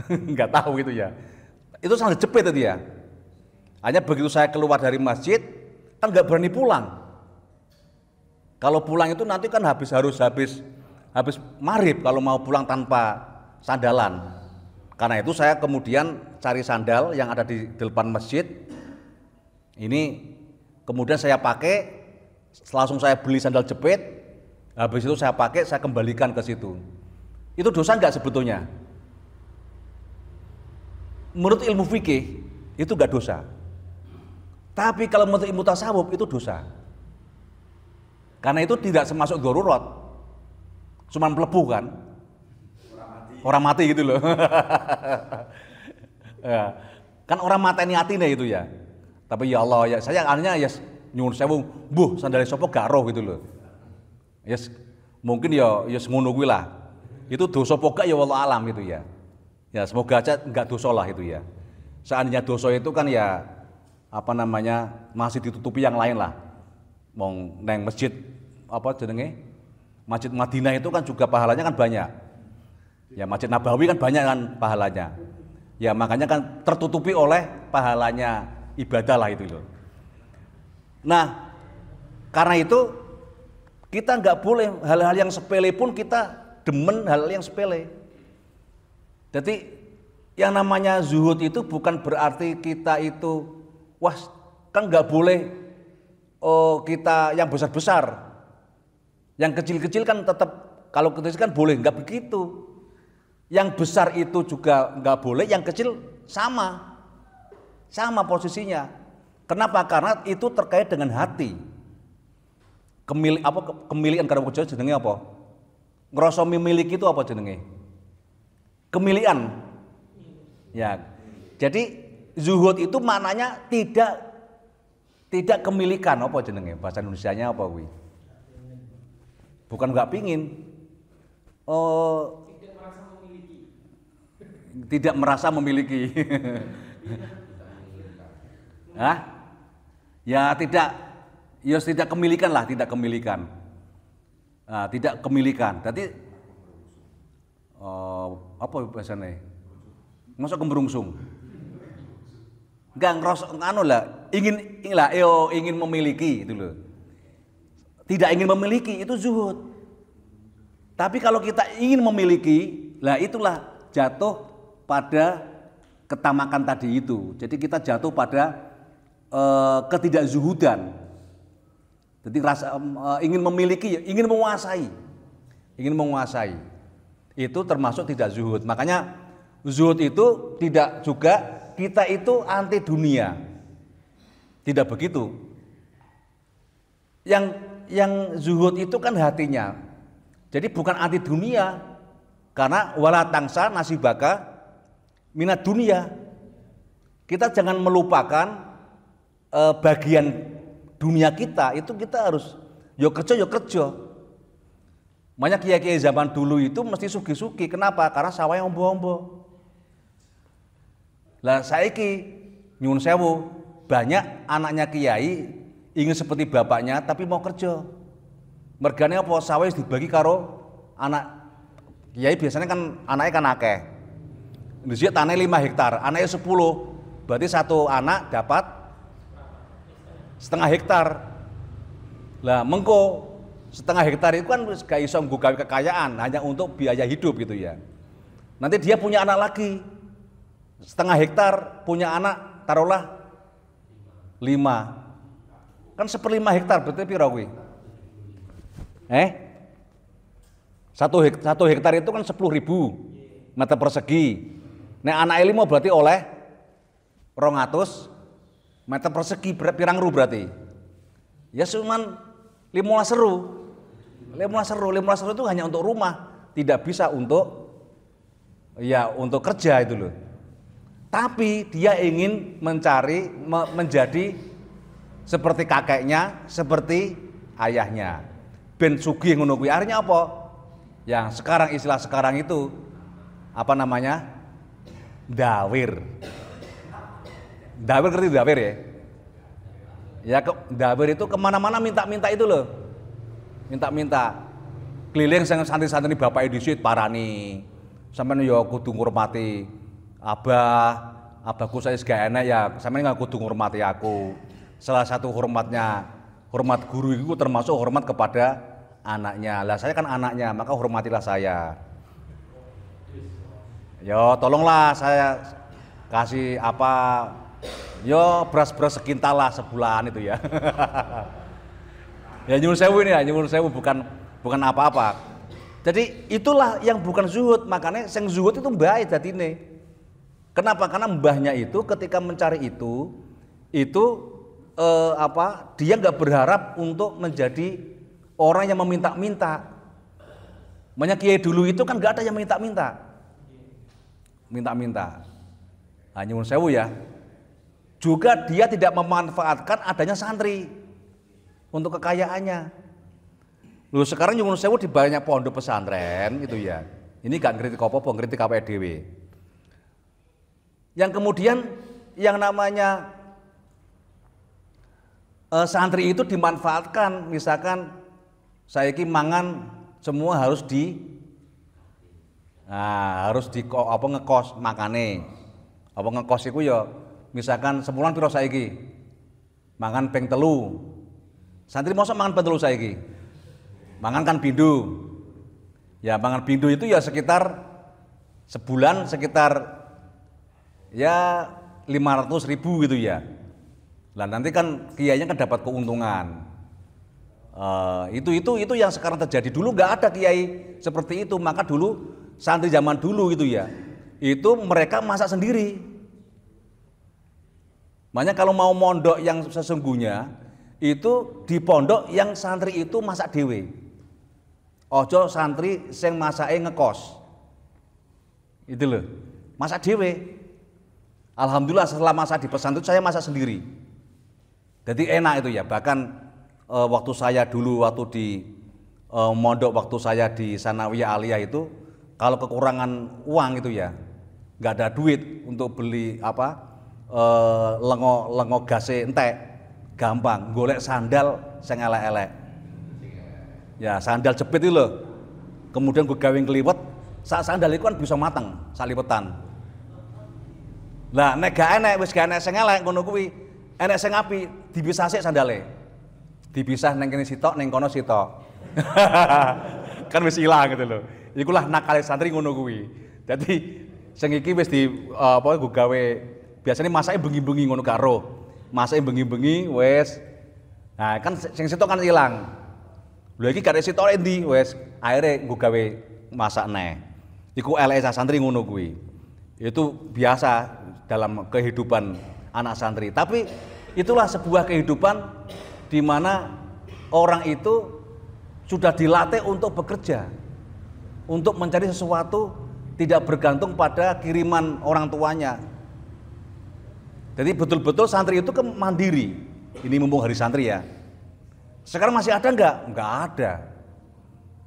Enggak tahu itu ya. Itu sandal jepit itu ya. Hanya begitu saya keluar dari masjid kan nggak berani pulang. Kalau pulang itu nanti kan harus habis maghrib kalau mau pulang tanpa sandalan. Karena itu saya kemudian cari sandal yang ada di depan masjid. Ini kemudian saya pakai, langsung saya beli sandal jepit. Habis itu saya pakai, saya kembalikan ke situ. Itu dosa enggak sebetulnya? Menurut ilmu fikih itu enggak dosa. Tapi kalau menurut ilmu tasawuf itu dosa. Karena itu tidak termasuk darurat. Cuman melepuh kan. Orang mati gitu loh. Ya. Kan orang mateni atine itu ya. Tapi ya Allah ya, saya akhirnya ya nyuwun sewu, mbuh sandale sapa gak roh gitu loh. Yes, mungkin ya ngono kuwi lah. Itu dosa apa gak ya wallahu alam itu ya. Ya semoga aja enggak dosa lah itu ya. Seandainya dosa itu kan ya apa namanya masih ditutupi yang lain lah. Mong neng masjid apa jenenge? Masjid Madinah itu kan juga pahalanya kan banyak. Ya Masjid Nabawi kan banyak kan pahalanya. Ya makanya kan tertutupi oleh pahalanya ibadah lah itu loh. Nah, karena itu kita nggak boleh hal-hal yang sepele pun kita demen hal yang sepele. Jadi yang namanya zuhud itu bukan berarti kita itu wah kan nggak boleh kita yang besar-besar. Yang kecil-kecil kan tetap, kalau kecil kan boleh, nggak begitu. Yang besar itu juga nggak boleh, yang kecil sama posisinya. Kenapa? Karena itu terkait dengan hati. Kemilikan karo kerja jenenge apa? Ngerasa memiliki itu apa jenenge? Kemilikan. Ya. Jadi zuhud itu maknanya tidak kemilikan, apa jenenge? Bahasa Indonesianya apa kuwi? Bukan nggak pingin, tidak merasa memiliki. Hah? Ya tidak kemilikan lah, tidak kemilikan. Nah, tidak kemilikan. Jadi apa bahasanya? Masa kemberungsung? Enggak ngerasa anu lah, ingin memiliki itu loh. Tidak ingin memiliki itu zuhud. Tapi kalau kita ingin memiliki, lah itulah jatuh pada ketamakan tadi itu. Jadi kita jatuh pada ketidakzuhudan. Jadi rasa ingin memiliki, ingin menguasai. Itu termasuk tidak zuhud. Makanya zuhud itu tidak juga kita itu anti dunia. Tidak begitu. Yang zuhud itu kan hatinya. Jadi bukan anti dunia. Karena wala tangsa nasibaka minat dunia. Kita jangan melupakan bagian dunia kita. Itu kita harus yo kerja. Banyak kiai-kiai zaman dulu itu mesti sugi-sugi. Kenapa? Karena sawahnya ombo-ombo. Lah saiki nyuwun sewu, banyak anaknya kiai ingin seperti bapaknya tapi mau kerja. Mergane apa? Sawah dibagi karo anak kiai, biasanya kan anaknya kan akeh. Dhisik tanahnya 5 hektar, anaknya 10. Berarti satu anak dapat setengah hektar. Lah mengko setengah hektar itu kan gak iso nggawe kekayaan, hanya untuk biaya hidup gitu ya. Nanti dia punya anak lagi, setengah hektar, punya anak taruhlah 5. Kan 1/5 hektar berarti piro kuwi? Satu hektar itu kan 10.000 meter persegi. Nek anake 5 berarti oleh 200 meter persegi, pirang ru berarti? Ya cuman 15 seru. 15 seru itu hanya untuk rumah, tidak bisa untuk kerja itu loh. Tapi dia ingin menjadi seperti kakeknya, seperti ayahnya. Ben sugih ngono kuwi. Artinya apa? Yang sekarang, istilah sekarang itu apa namanya? Dawir. Dawir, ngerti dawir ya? Ya dawir itu kemana-mana minta-minta itu loh. Minta-minta. Keliling santri-santri bapak dhisik parani. Sampeyan ya kudu ngurmati abahku saya gak enak ya, sampeyan nggak kudu ngurmati aku. Salah satu hormat guru itu termasuk hormat kepada anaknya. Lah saya kan anaknya, maka hormatilah saya. Yo tolonglah saya kasih apa, yo beras-beras sekintal lah sebulan itu ya. Ya nyuwun sewu ini ya, nyuwun sewu bukan apa-apa. Jadi itulah yang bukan zuhud, makanya yang zuhud itu baik dadine. Kenapa? Karena mbahnya itu ketika mencari itu dia nggak berharap untuk menjadi orang yang meminta-minta. Banyak kiai dulu itu kan nggak ada yang minta-minta. Nah, nyuwun sewu ya. Juga dia tidak memanfaatkan adanya santri untuk kekayaannya. Loh sekarang nyuwun sewu di banyak pondok pesantren gitu ya. Ini gak ngritik apa-apa, ngritik awake dhewe. Yang kemudian yang namanya santri itu dimanfaatkan, misalkan saiki mangan semua harus ngekos makane. Apa ngekos iku ya misalkan sebulan piro saiki? Mangan ping 3. Santri mosok mangan ping 3 saiki. Mangan kan pindu. Ya mangan pindu itu ya sekitar sebulan sekitar ya 500.000 gitu ya. Lah nanti kan kiainya kan dapat keuntungan. Itu yang sekarang terjadi. Dulu nggak ada kiai seperti itu, maka dulu santri zaman dulu gitu ya, itu mereka masak sendiri. Makanya kalau mau mondok yang sesungguhnya itu di pondok yang santri itu masak dhewe. Ojo santri sing masake ngekos. Itu loh, masak dhewe. Alhamdulillah setelah masak di pesantren saya masak sendiri. Jadi enak itu ya. Bahkan waktu saya dulu di mondok, waktu saya di Sanawiyah Aliyah itu, kalau kekurangan uang itu ya, nggak ada duit untuk beli lengo gase entek, gampang golek sandal sing elek-elek. Ya sandal jepit itu loh. Kemudian gue gawe ngeliwet, sandal itu kan bisa mateng, saliwetan. Lah nek gak enek, wis gak enek sing elek ngono kuwi, enek sing apik dipisah sik sandale. Dipisah neng kene sitok, neng kono sitok. Kan wis ilang gitu loh. Ikulah nakale santri ngono kuwi. Dadi sing iki wis gue gawe biasanya masake bengi-bengi ngono gak roh. Masake bengi-bengi wis. Nah, kan sing sitok kan ilang. Lha iki gak sitok endi wis akhire gue gawe masak neh. Iku eleke santri ngono kuwi. Itu biasa dalam kehidupan anak santri. Tapi itulah sebuah kehidupan di mana orang itu sudah dilatih untuk bekerja, untuk mencari sesuatu, tidak bergantung pada kiriman orang tuanya. Jadi betul-betul santri itu mandiri. Ini mumpung hari santri ya. Sekarang masih ada enggak? Enggak ada.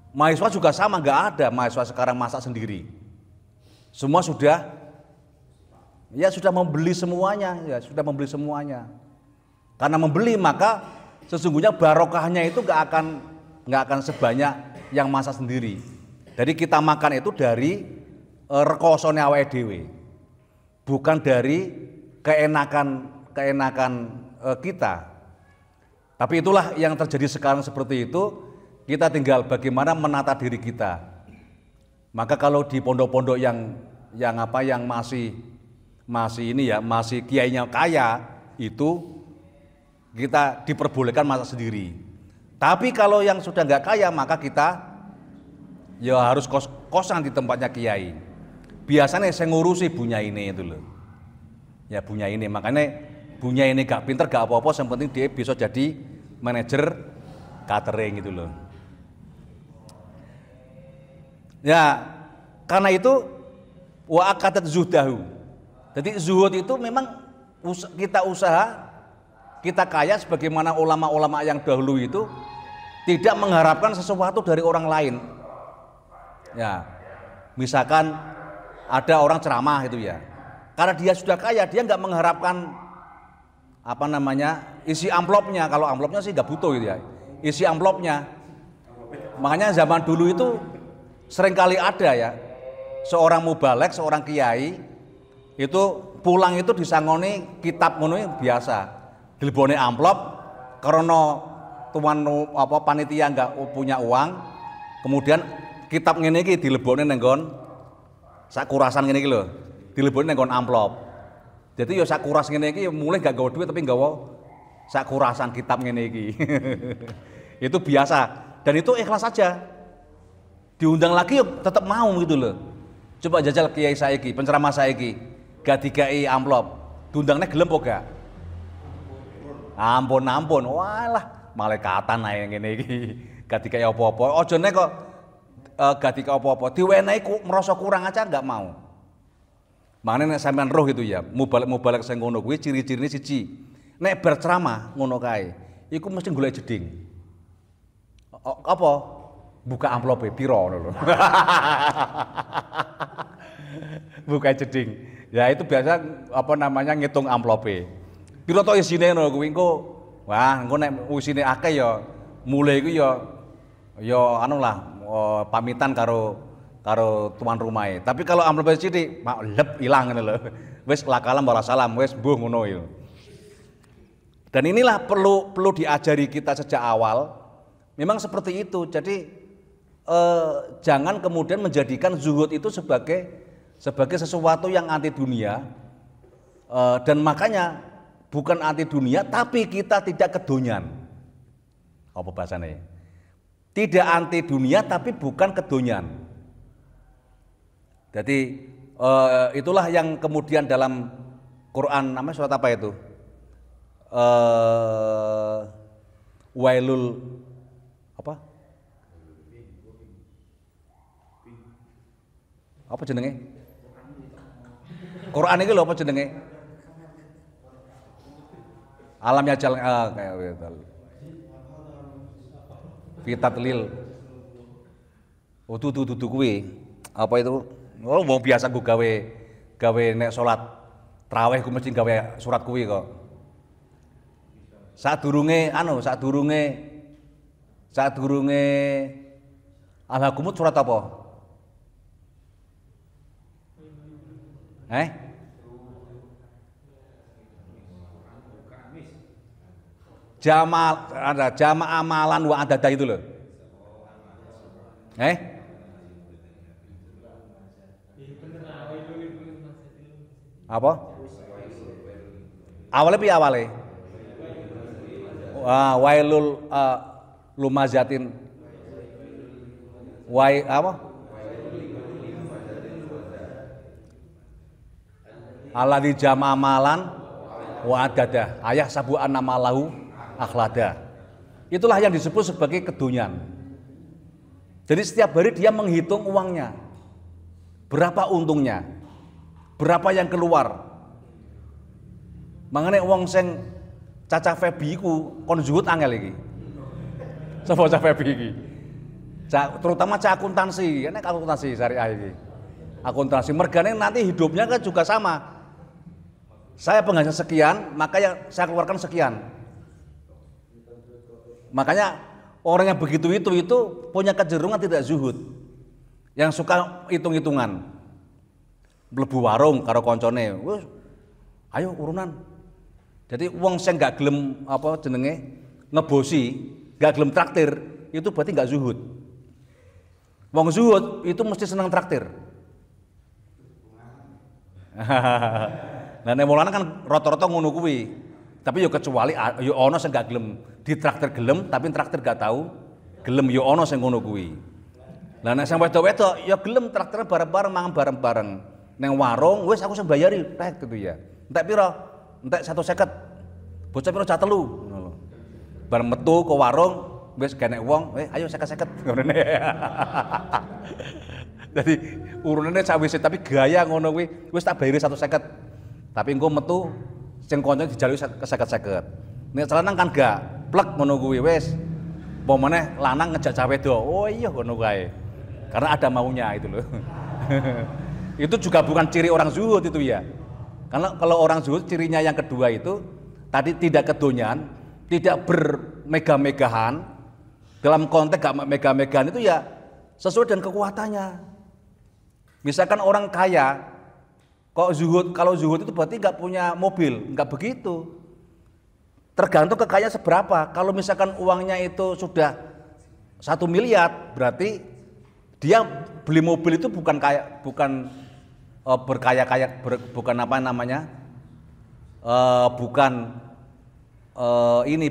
Mahasiswa juga sama, nggak ada mahasiswa sekarang masak sendiri. Semua sudah membeli semuanya, sudah membeli semuanya. Karena membeli maka sesungguhnya barokahnya itu nggak akan sebanyak yang masak sendiri. Jadi kita makan itu dari rekosone awake dhewe. Bukan dari keenakan kita. Tapi itulah yang terjadi sekarang seperti itu. Kita tinggal bagaimana menata diri kita. Maka kalau di pondok-pondok yang masih kiainya kaya itu kita diperbolehkan masak sendiri. Tapi kalau yang sudah nggak kaya maka kita ya harus kos-kosan di tempatnya kiai. Biasanya saya ngurusi bunya ini itu loh. Ya bunya ini, makanya bunya ini gak pinter gak apa-apa, yang penting dia bisa jadi manajer catering gitu loh. Ya, karena itu wa akatat zuhdahu. Jadi zuhud itu memang kita usaha, kita kaya sebagaimana ulama-ulama yang dahulu itu tidak mengharapkan sesuatu dari orang lain. Ya, misalkan ada orang ceramah itu ya, karena dia sudah kaya, dia nggak mengharapkan isi amplopnya. Kalau amplopnya sih nggak butuh gitu ya, isi amplopnya. Makanya zaman dulu itu seringkali ada ya, seorang mubalek, seorang kiai itu pulang itu disangoni kitab ngono biasa, dilebone amplop karena tuan panitia nggak punya uang, kemudian kitab ngene iki dilebone nang nggon sakurasan ngene iki lho, dilebone nang nggon amplop. Jadi ya sakuras ngene iki mulai gak gawa duit tapi gawa sakurasan kitab ngene iki. Itu biasa dan itu ikhlas saja. Diundang lagi yuk tetap mau gitu loh. Coba jajal kiai saiki, penceramah saiki, gak dikai amplop. Diundangnya gelem apa gak? Ampun, walah malaikatan ae ngene iki. Gak dikai apa-apa. Ojone kok gak dikai apa-apa. Diwenehi merasa kurang aja gak mau. Makanya nek sampean roh gitu ya, mubalek sing ngono kuwi ciri-cirine siji. Nek berceramah ngono kae, iku mesti golek jeding. Apa? Buka amplopnya, piro lho. Buka jeding. Ya itu biasa ngitung amplopnya. Piro to isine ngono kuwi engko. Wah, engko nek isine akeh ya mulai iku ya pamitan karo tuan rumahnya. Tapi kalau amplopnya sithik, lep ilang ngono lho. Wis lakalam wala salam, wis mbuh ngono ya. Dan inilah perlu diajari kita sejak awal. Memang seperti itu. Jadi jangan kemudian menjadikan zuhud itu sebagai sesuatu yang anti dunia, dan makanya bukan anti dunia tapi kita tidak kedonyan. Apa bahasanya? Tidak anti dunia tapi bukan kedonyan. Jadi itulah yang kemudian dalam Quran namanya surat apa itu? Wailul apa? Apa jenenge? Quran iki lho apa jenenge? Alam yajal kayak gitu. Fitatlil. Oh dudu kuwi. Apa itu? Oh wong biasa gue gawe nek salat traweh ku mesti gawe surat kuwi kok. Sadurunge Al-Hakumut surat apa? Jama amalan wa adada itu loh. Apa? Awalnya piye awale? Wailul lumazatin. Apa? Alladzi jama amalan wa adada ayah sabu annamalahu akhlada. Itulah yang disebut sebagai kedonyan. Jadi setiap hari dia menghitung uangnya, berapa untungnya, berapa yang keluar. Mangane wong sing cacah Febi iku kon zuhud angel iki. Sapa cacah Febi iki? Terutama akuntansi, kan akuntansi syariah ini. Akuntansi mergane nanti hidupnya kan juga sama. Saya penghasilan sekian, maka yang saya keluarkan sekian. Makanya orang yang begitu itu punya kecenderungan tidak zuhud. Yang suka hitung-hitungan. Mlebu warung karo koncone, wis ayo urunan. Jadi wong sing gak gelem apa jenenge ngebosi, gak gelem traktir, itu berarti gak zuhud. Wong zuhud itu mesti senang traktir. Nah nek mulane kan rata-rata ngono kuwi. Tapi yo kecuali yo ana sing gak gelem ditraktir gelem tapi traktir gak tahu gelem yo ana sing ngono kuwi. Lah nek sampe wedok-wedok yo gelem traktir bareng-bareng mangan bareng-bareng. Neng warung wis aku sing bayari tek gitu ya. Entek piro? Entek 150. Bocah piro cah telu ngono lho. Bar metu ke warung wis genek wong, ayo 50-50 ngono. Jadi urunane sawise tapi gaya ngono kuwi wis tak bayari 150. Tapi engko metu sing kanca dijaluki 50-50. Nek lanang kan gak plek ngono kuwi wis. Apa meneh lanang ngejak cah wedok. Oh iya ngono kae. Karena ada maunya itu loh. Itu juga bukan ciri orang zuhud itu ya. Karena kalau orang zuhud cirinya yang kedua itu tadi tidak kedonyan, tidak bermegah-megahan. Dalam konteks gak megah-megahan itu ya sesuai dengan kekuatannya. Misalkan orang kaya kok zuhud, kalau zuhud itu berarti nggak punya mobil, nggak begitu. Tergantung kekayaan seberapa. Kalau misalkan uangnya itu sudah 1 miliar, berarti dia beli mobil itu bukan berkaya-kaya, bukan apa namanya, bukan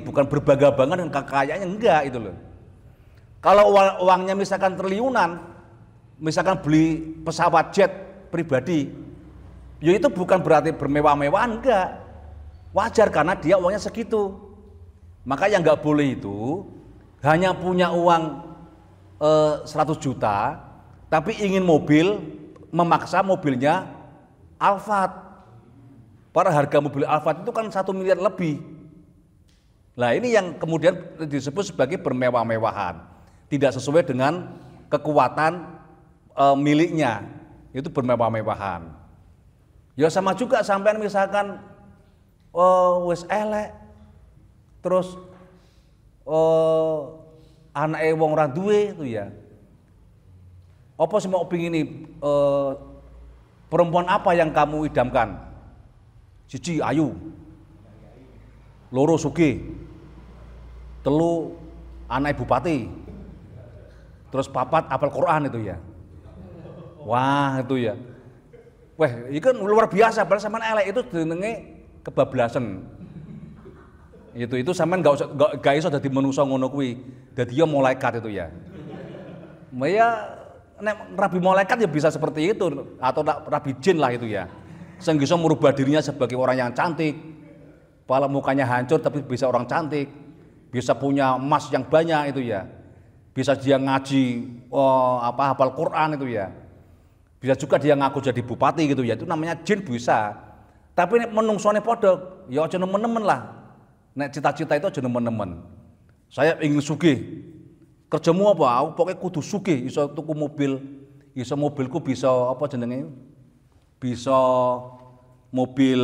bukan berbangga-bangga dengan kekayaannya, enggak itu loh. Kalau uangnya misalkan triliunan, misalkan beli pesawat jet pribadi, ya itu bukan berarti bermewah-mewahan, enggak. Wajar karena dia uangnya segitu. Maka yang enggak boleh itu hanya punya uang 100 juta, tapi ingin mobil, memaksa mobilnya Alphard. Para harga mobil Alphard itu kan 1 miliar lebih. Nah ini yang kemudian disebut sebagai bermewah-mewahan. Tidak sesuai dengan kekuatan miliknya, itu bermewah-mewahan. Ya sama juga sampean misalkan wis elek, terus anake wong ora duwe itu ya. Apa sih mau pingin ini perempuan apa yang kamu idamkan? Siji ayu, loro sugih, telu anak bupati, terus papat apal Quran itu ya. Wah itu ya. Wah, itu kan luar biasa. Padahal sampean elek itu jenenge kebablasan. Itu sampean gak iso dadi manusa ngono kuwi. Dadi ya malaikat itu ya. Ya nek rabi malaikat ya bisa seperti itu atau rabi jin lah itu ya. Sing bisa merubah dirinya sebagai orang yang cantik. Kepala mukanya hancur tapi bisa orang cantik. Bisa punya emas yang banyak itu ya. Bisa dia ngaji hafal Quran itu ya. Bisa juga dia ngaku jadi bupati gitu ya, itu namanya jin bisa. Tapi nek menungsone padha, ya aja nemen-nemen lah. Nek cita-cita itu aja nemen-nemen. Saya ingin sugih. Kerjamu apa? Aku pokoknya kudu sugih, iso tuku mobil, iso mobilku bisa apa jenenge? Bisa mobil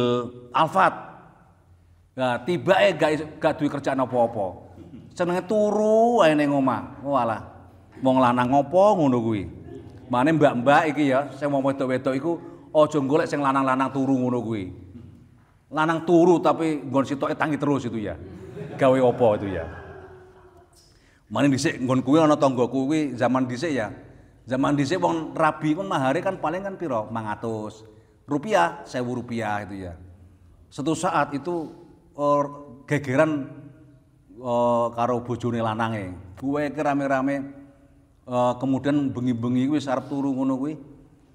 Alphard. Nah, tibake gak duwe kerjaan apa-apa. Senenge turu ae ning omah. Walah. Wong lanang ngopo ngono kuwi. Mane mbak-mbak iki ya, sing wong wedok-wedok iku aja golek sing lanang-lanang turu ngono kuwi. Lanang turu tapi nggon sitoke tangi terus itu ya. Gawe apa itu ya. Mane dhisik nggon kuwi ana tanggoku kuwi zaman dhisik ya. Zaman dhisik wong rabi kan mahare kan paling kan piro? 500 rupiah, 1000 rupiah itu ya. Suatu saat itu gegeran karo bojone lanange. Kuwe rame-rame kemudian bengi-bengi wis arep turu ngono kuwi.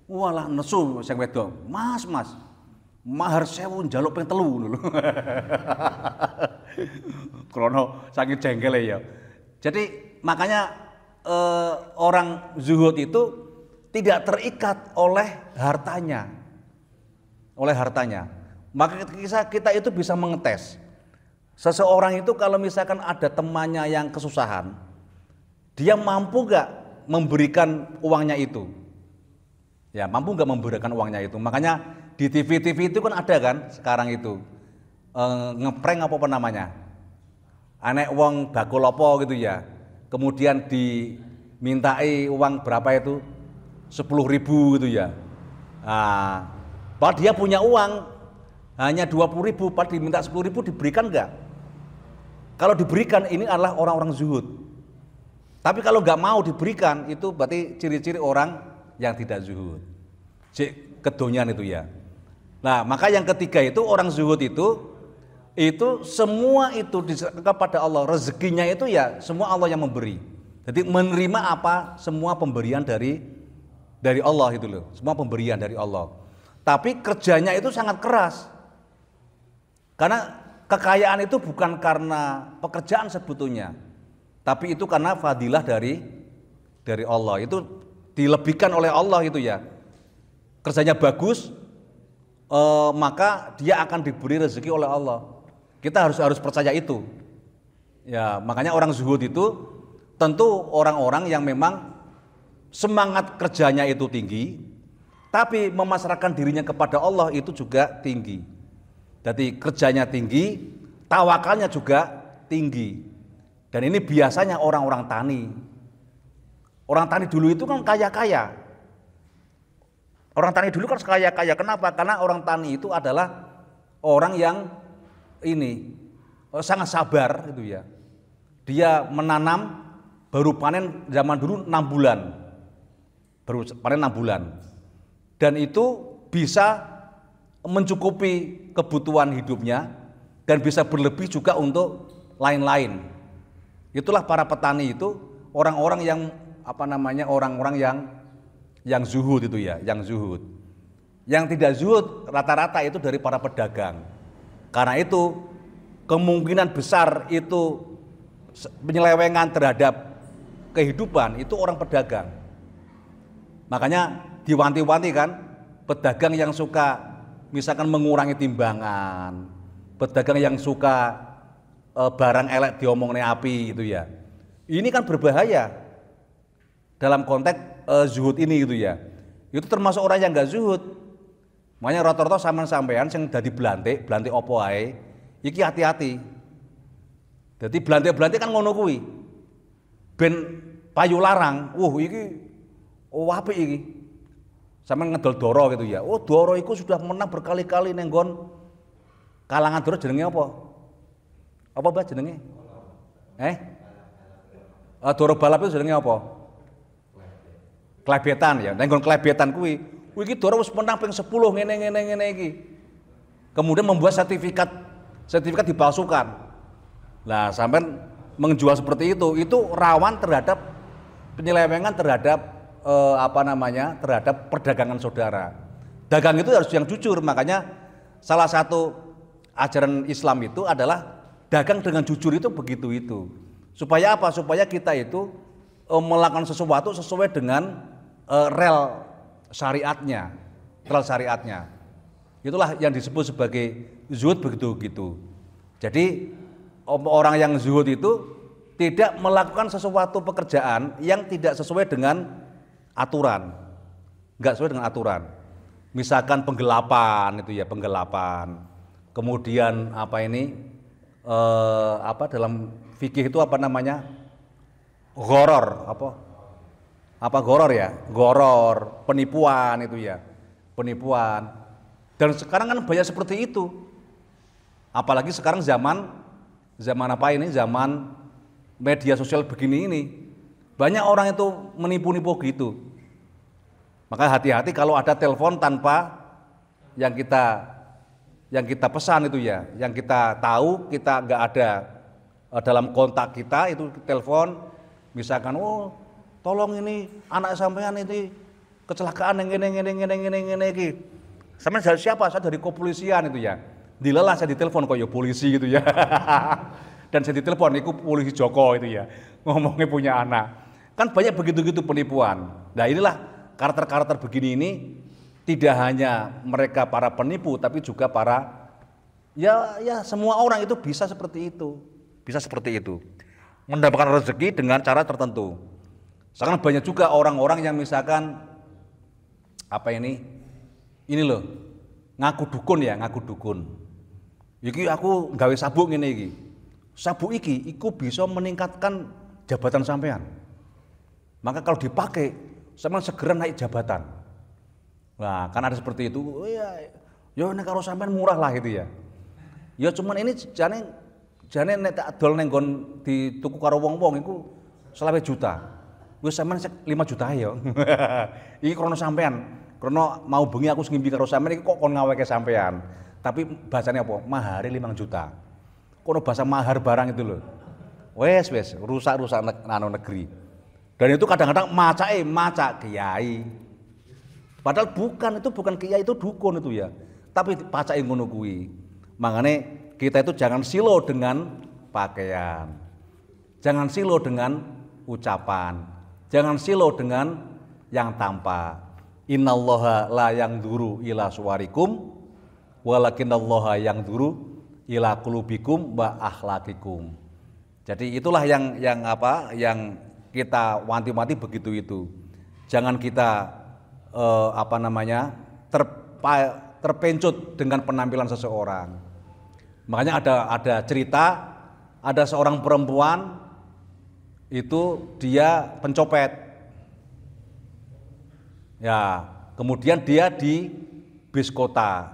Walah nesu sing wedok. Mas, mahar 1000 njaluk ping 3 ngono lho. Krono saking jengkele ya. Jadi makanya orang zuhud itu tidak terikat oleh hartanya. Maka kita itu bisa mengetes. Seseorang itu kalau misalkan ada temannya yang kesusahan, dia mampu gak memberikan uangnya itu? Ya, mampu nggak memberikan uangnya itu? Makanya di TV-TV itu kan ada kan sekarang itu ngeprank apa namanya? Anek uang bakul apa gitu ya. Kemudian dimintai uang berapa itu? 10.000 gitu ya. Nah, padahal dia punya uang hanya 20.000, padahal diminta 10.000 diberikan enggak? Kalau diberikan ini adalah orang-orang zuhud. Tapi kalau nggak mau diberikan itu berarti ciri-ciri orang yang tidak zuhud. Kedonyan itu ya. Nah, maka yang ketiga itu orang zuhud itu semua itu kepada Allah, rezekinya itu ya semua Allah yang memberi. Jadi menerima apa semua pemberian dari Allah itu loh, semua pemberian dari Allah. Tapi kerjanya itu sangat keras. Karena kekayaan itu bukan karena pekerjaan sebetulnya, tapi itu karena fadilah dari Allah. Itu dilebihkan oleh Allah itu ya. Kerjanya bagus, maka dia akan diberi rezeki oleh Allah. Kita harus percaya itu. Ya, makanya orang zuhud itu tentu orang-orang yang memang semangat kerjanya itu tinggi, tapi memasrahkan dirinya kepada Allah itu juga tinggi. Jadi kerjanya tinggi, tawakalnya juga tinggi. Dan ini biasanya orang-orang tani. Orang tani dulu itu kan kaya-kaya. Orang tani dulu kan kaya-kaya. Kenapa? Karena orang tani itu adalah orang yang sangat sabar gitu ya. Dia menanam baru panen zaman dulu 6 bulan. Baru panen 6 bulan. Dan itu bisa mencukupi kebutuhan hidupnya dan bisa berlebih juga untuk lain-lain. Itulah para petani itu orang-orang yang orang-orang yang zuhud itu ya, yang zuhud. Yang tidak zuhud rata-rata itu dari para pedagang. Karena itu kemungkinan besar itu penyelewengan terhadap kehidupan itu orang pedagang. Makanya diwanti-wanti kan pedagang yang suka misalkan mengurangi timbangan, pedagang yang suka barang elek diomongin api itu ya. Ini kan berbahaya dalam konteks zuhud ini gitu ya. Itu termasuk orang yang enggak zuhud. Makanya rata-rata sampean sing dadi blantik opo ae, iki hati-hati. Dadi blantik kan ngono kuwi. Ben payu larang, iki apik iki. Sampe ngedol Doro gitu ya. Oh, Doro itu sudah menang berkali-kali ning nggon kalangan Doro jenenge apa? Apa Mbah jenenge? Doro balap itu jenenge apa? Klebetan ya. Ning nggon klebetan kuwi iki Doro wis menang ping 10 ngene iki. Kemudian membuat sertifikat dipalsukan. Lah sampean menjual seperti itu rawan terhadap penyelewengan terhadap terhadap perdagangan saudara. Dagang itu harus yang jujur, makanya salah satu ajaran Islam itu adalah dagang dengan jujur itu begitu itu. Supaya apa? Supaya kita itu melakukan sesuatu sesuai dengan rel syariatnya. Itulah yang disebut sebagai zuhud begitu. Jadi orang yang zuhud itu tidak melakukan sesuatu pekerjaan yang tidak sesuai dengan aturan, nggak sesuai dengan aturan. Misalkan penggelapan itu ya, penggelapan. Kemudian dalam fikih itu gharar, gharar ya, gharar, penipuan itu ya, penipuan. Dan sekarang kan banyak seperti itu. Apalagi sekarang zaman media sosial begini ini. Banyak orang itu menipu-nipu gitu. Maka hati-hati kalau ada telepon tanpa yang kita pesan itu ya, yang kita tahu kita nggak ada dalam kontak kita itu telepon, misalkan tolong ini anak sampean ini kecelakaan yang ngene iki. Sampean dari siapa? Saya dari kepolisian itu ya. Dilelah saya ditelepon kok ya polisi gitu ya. Dan saya ditelepon itu polisi Joko itu ya. Ngomongnya punya anak. Kan banyak begitu-gitu penipuan. Nah inilah karakter-karakter begini ini tidak hanya mereka para penipu tapi juga para ya semua orang itu bisa seperti itu. Bisa seperti itu. Mendapatkan rezeki dengan cara tertentu. Sekarang banyak juga orang-orang yang misalkan ini loh, ngaku dukun ya, ngaku dukun. Iki aku gawe sabuk ngene iki. Sabuk iki iku bisa meningkatkan jabatan sampean. Maka kalau dipakai, sampean segera naik jabatan. Nah, kan ada seperti itu. Oh iya, yo nek karo sampean murah lah gitu ya. Ya cuman ini jane nek tak dol ning nggon dituku karo wong-wong iku 20 juta. Wis sampean 5 juta ya. Iki krono sampean, krono mau bengi aku ngimpi karo sampean iki kok kon ngaweke sampean. Tapi bahasanya apa? Mahare 5 juta. Kono bahasa mahar barang itu loh. Wes rusak-rusak negeri. Dan itu kadang-kadang macak kiai. Padahal itu bukan kiai, itu dukun itu ya. Tapi pacake ngono kuwi. Makanya kita itu jangan silo dengan pakaian. Jangan silo dengan ucapan. Jangan silo dengan yang tampak. Innallaha la yanzuru ila suwarikum walakinallaha yanzuru ila qulubikum wa akhlaqikum. Jadi itulah yang kita wanti-wanti begitu itu. Jangan kita terpencut dengan penampilan seseorang. Makanya ada cerita, ada seorang perempuan itu dia pencopet. Ya, kemudian dia di bis kota.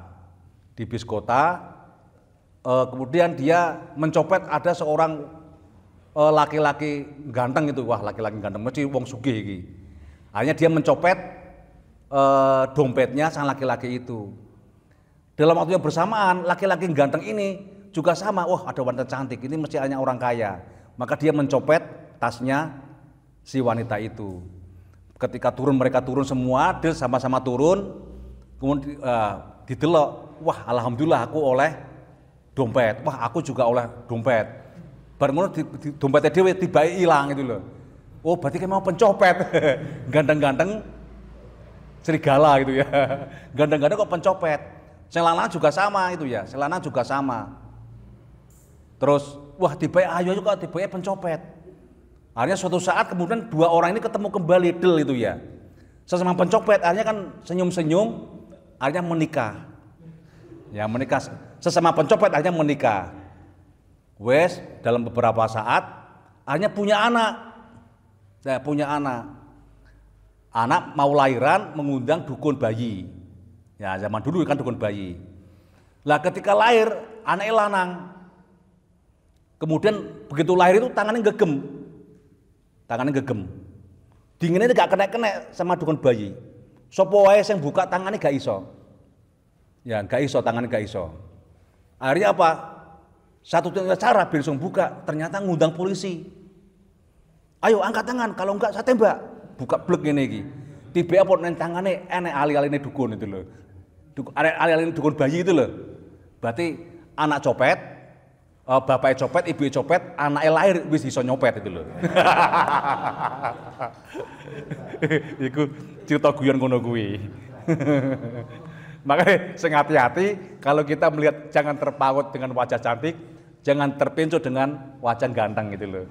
Kemudian dia mencopet ada seorang laki-laki ganteng itu, wah laki-laki ganteng, mesti wong sugih iki. Akhirnya dia mencopet dompetnya sang laki-laki itu. Dalam waktu yang bersamaan, laki-laki ganteng ini juga sama, wah ada wanita cantik, ini mesti hanya orang kaya. Maka dia mencopet tasnya si wanita itu. Ketika mereka turun semua, dia sama-sama turun, kemudian didelok, wah alhamdulillah aku oleh dompet, wah aku juga oleh dompet. Bareng di dompetnya dia tiba hilang gitu loh. Oh berarti kayak mau pencopet. Ganteng-ganteng serigala gitu ya. Ganteng-ganteng kok pencopet. Selana juga sama itu ya. Selana juga sama. Terus wah tiba ayo juga tiba pencopet. Akhirnya suatu saat kemudian dua orang ini ketemu kembali del itu ya. Sesama pencopet akhirnya kan senyum-senyum akhirnya menikah. Ya menikah. Sesama pencopet akhirnya menikah. Wes dalam beberapa saat akhirnya punya anak. Saya punya anak. Anak mau lahiran mengundang dukun bayi. Ya zaman dulu kan dukun bayi. Lah ketika lahir anaknya lanang. Kemudian begitu lahir itu tangannya gegem. Dinginnya gak kena sama dukun bayi. Sopo wae sing buka tangannya gak iso. Ya gak iso, tangannya gak iso. Akhirnya apa? Satu cara biar langsung buka, ternyata ngundang polisi. Ayo angkat tangan, kalau enggak saya tembak. Buka blek ngene iki. Tiba apa nang tangane enek ali-aline dukun itu loh. Ali-aline dukun bayi itu loh. Berarti anak copet, bapaknya copet, ibunya copet, anaknya lahir wis iso nyopet itu loh. Iku cerita guyon ngono kuwi. Makanya sing hati-hati kalau kita melihat jangan terpaut dengan wajah cantik, jangan terpincut dengan wajah ganteng gitu loh.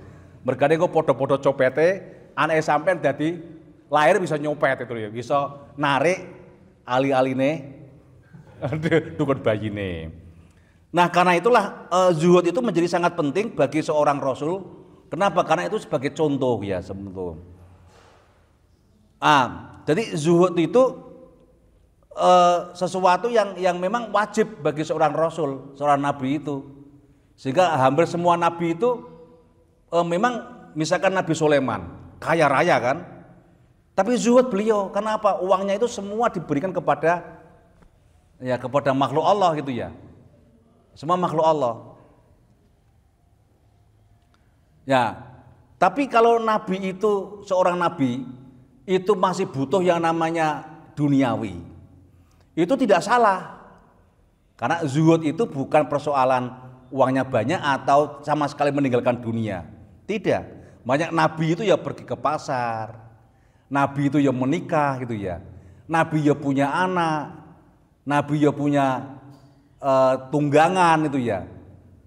Mergane kok podo-podo copete, anake sampean dadi lahir bisa nyopet itu loh, bisa narik ali-aline dukun bayine. Nah, karena itulah zuhud itu menjadi sangat penting bagi seorang rasul. Kenapa? Karena itu sebagai contoh ya sebetulnya. Jadi zuhud itu sesuatu yang memang wajib bagi seorang rasul, seorang nabi itu. Sehingga hampir semua nabi itu memang misalkan Nabi Sulaiman, kaya raya kan. Tapi zuhud beliau, kenapa? Uangnya itu semua diberikan kepada makhluk Allah gitu ya. Semua makhluk Allah. Ya, tapi kalau nabi itu, seorang nabi itu masih butuh yang namanya duniawi. Itu tidak salah. Karena zuhud itu bukan persoalan uangnya banyak atau sama sekali meninggalkan dunia. Tidak. Banyak nabi itu ya pergi ke pasar. Nabi itu ya menikah gitu ya. Nabi ya punya anak. Nabi ya punya tunggangan itu ya.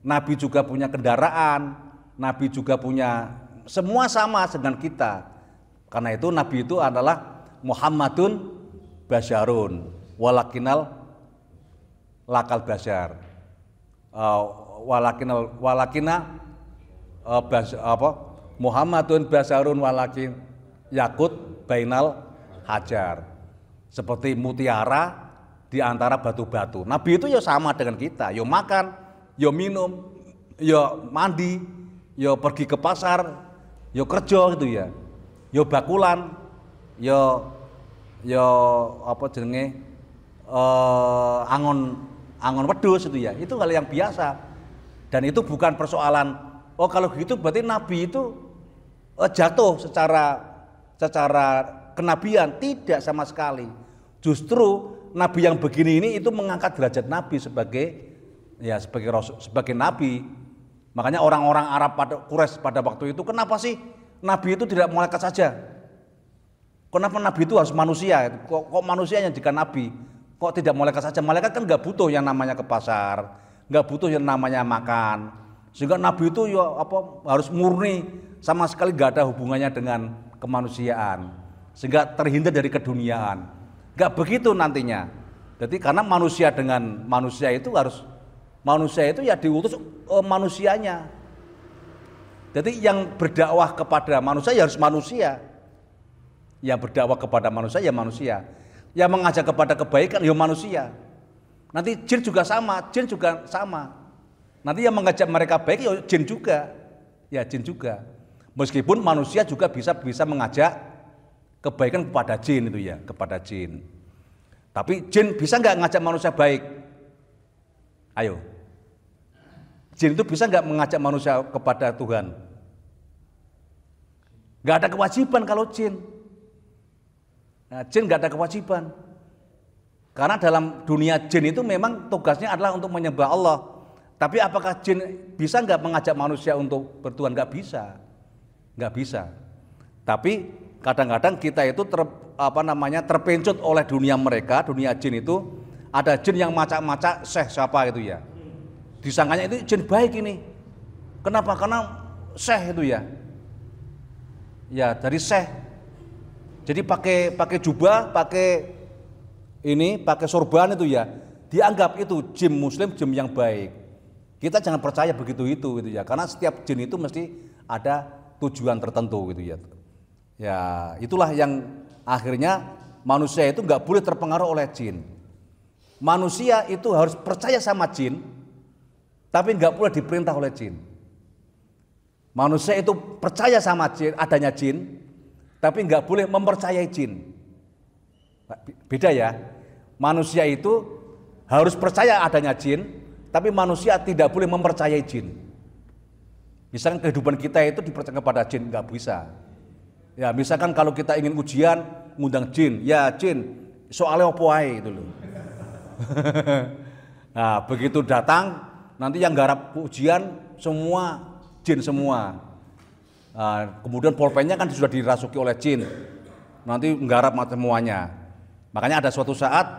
Nabi juga punya kendaraan. Nabi juga punya, semua sama dengan kita. Karena itu Nabi itu adalah Muhammadun basyarun walakinal lakal basyar. Muhammadun basyarun walakin yakut bainal hajar. Seperti mutiara di antara batu-batu. Nabi itu ya sama dengan kita, ya makan, ya minum, ya mandi, ya pergi ke pasar, ya kerja gitu ya. Ya bakulan, ya apa jenenge angon wedhus itu ya. Itu hal yang biasa. Dan itu bukan persoalan kalau gitu berarti Nabi itu jatuh secara kenabian, tidak sama sekali. Justru Nabi yang begini ini itu mengangkat derajat Nabi sebagai Nabi. Makanya orang-orang Arab Quraisy pada waktu itu, kenapa sih Nabi itu tidak malaikat saja? Kenapa Nabi itu harus manusia? Kok manusianya jika Nabi? Kok tidak malaikat saja? Malaikat kan nggak butuh yang namanya ke pasar, nggak butuh yang namanya makan. Sehingga Nabi itu harus murni, sama sekali nggak ada hubungannya dengan kemanusiaan, sehingga terhindar dari keduniaan. Nggak begitu nantinya. Jadi karena manusia dengan manusia itu ya diutus manusianya. Jadi yang berdakwah kepada manusia ya harus manusia. Yang berdakwah kepada manusia ya manusia. Yang mengajak kepada kebaikan ya manusia. Nanti jin juga sama. Nanti yang mengajak mereka baik ya jin juga. Ya jin juga. Meskipun manusia juga bisa mengajak kebaikan kepada jin itu ya, kepada jin. Tapi jin bisa nggak ngajak manusia baik? Ayo. Jin itu bisa nggak mengajak manusia kepada Tuhan? Nggak ada kewajiban kalau jin. Nah, jin nggak ada kewajiban. Karena dalam dunia jin itu memang tugasnya adalah untuk menyembah Allah. Tapi apakah jin bisa nggak mengajak manusia untuk bertuhan? Nggak bisa. Tapi kadang-kadang kita itu terpencut oleh dunia mereka, dunia jin itu. Ada jin yang macak-macak syekh siapa itu ya. Disangkanya itu jin baik ini. Kenapa? Karena syekh itu ya. Ya dari syekh. Jadi pakai jubah, pakai sorban itu ya. Dianggap itu jin muslim, jin yang baik. Kita jangan percaya begitu itu ya. Karena setiap jin itu mesti ada tujuan tertentu gitu ya. Ya, itulah yang akhirnya manusia itu nggak boleh terpengaruh oleh jin. Manusia itu harus percaya sama jin, tapi nggak boleh diperintah oleh jin. Manusia itu percaya sama jin, adanya jin, tapi nggak boleh mempercayai jin. Beda ya. Manusia itu harus percaya adanya jin, tapi manusia tidak boleh mempercayai jin. Misalkan kehidupan kita itu dipercaya kepada jin, nggak bisa. Ya, misalkan kalau kita ingin ujian, ngundang jin, ya jin, soalnya opo ae itu loh. Nah, begitu datang, nanti yang garap ujian semua jin semua. Nah, kemudian pulpennya kan sudah dirasuki oleh jin, nanti nggarap semuanya. Makanya ada suatu saat,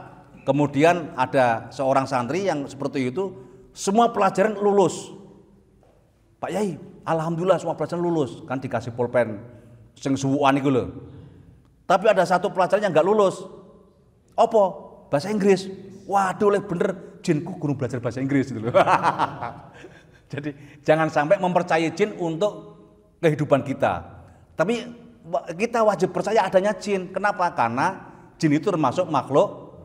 kemudian ada seorang santri yang seperti itu, semua pelajaran lulus. Pak Yai, alhamdulillah semua pelajaran lulus, kan dikasih pulpen sing suwukan iku lho. Tapi ada satu pelajaran yang enggak lulus. Apa? Bahasa Inggris. Waduh, bener jinku guru belajar bahasa Inggris gitu loh. Jadi jangan sampai mempercayai jin untuk kehidupan kita. Tapi kita wajib percaya adanya jin. Kenapa? Karena jin itu termasuk makhluk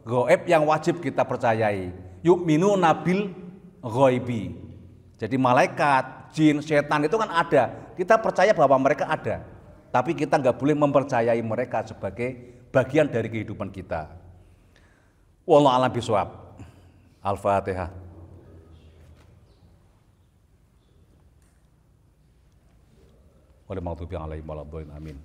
gaib yang wajib kita percayai. Yu'minu nabil ghaibi. Jadi malaikat, jin, setan itu kan ada. Kita percaya bahwa mereka ada. Tapi kita nggak boleh mempercayai mereka sebagai bagian dari kehidupan kita. Wallahu a'lam bishawab. Al-Fatihah. Wal maghdubi alaihim waladdallin. Amin.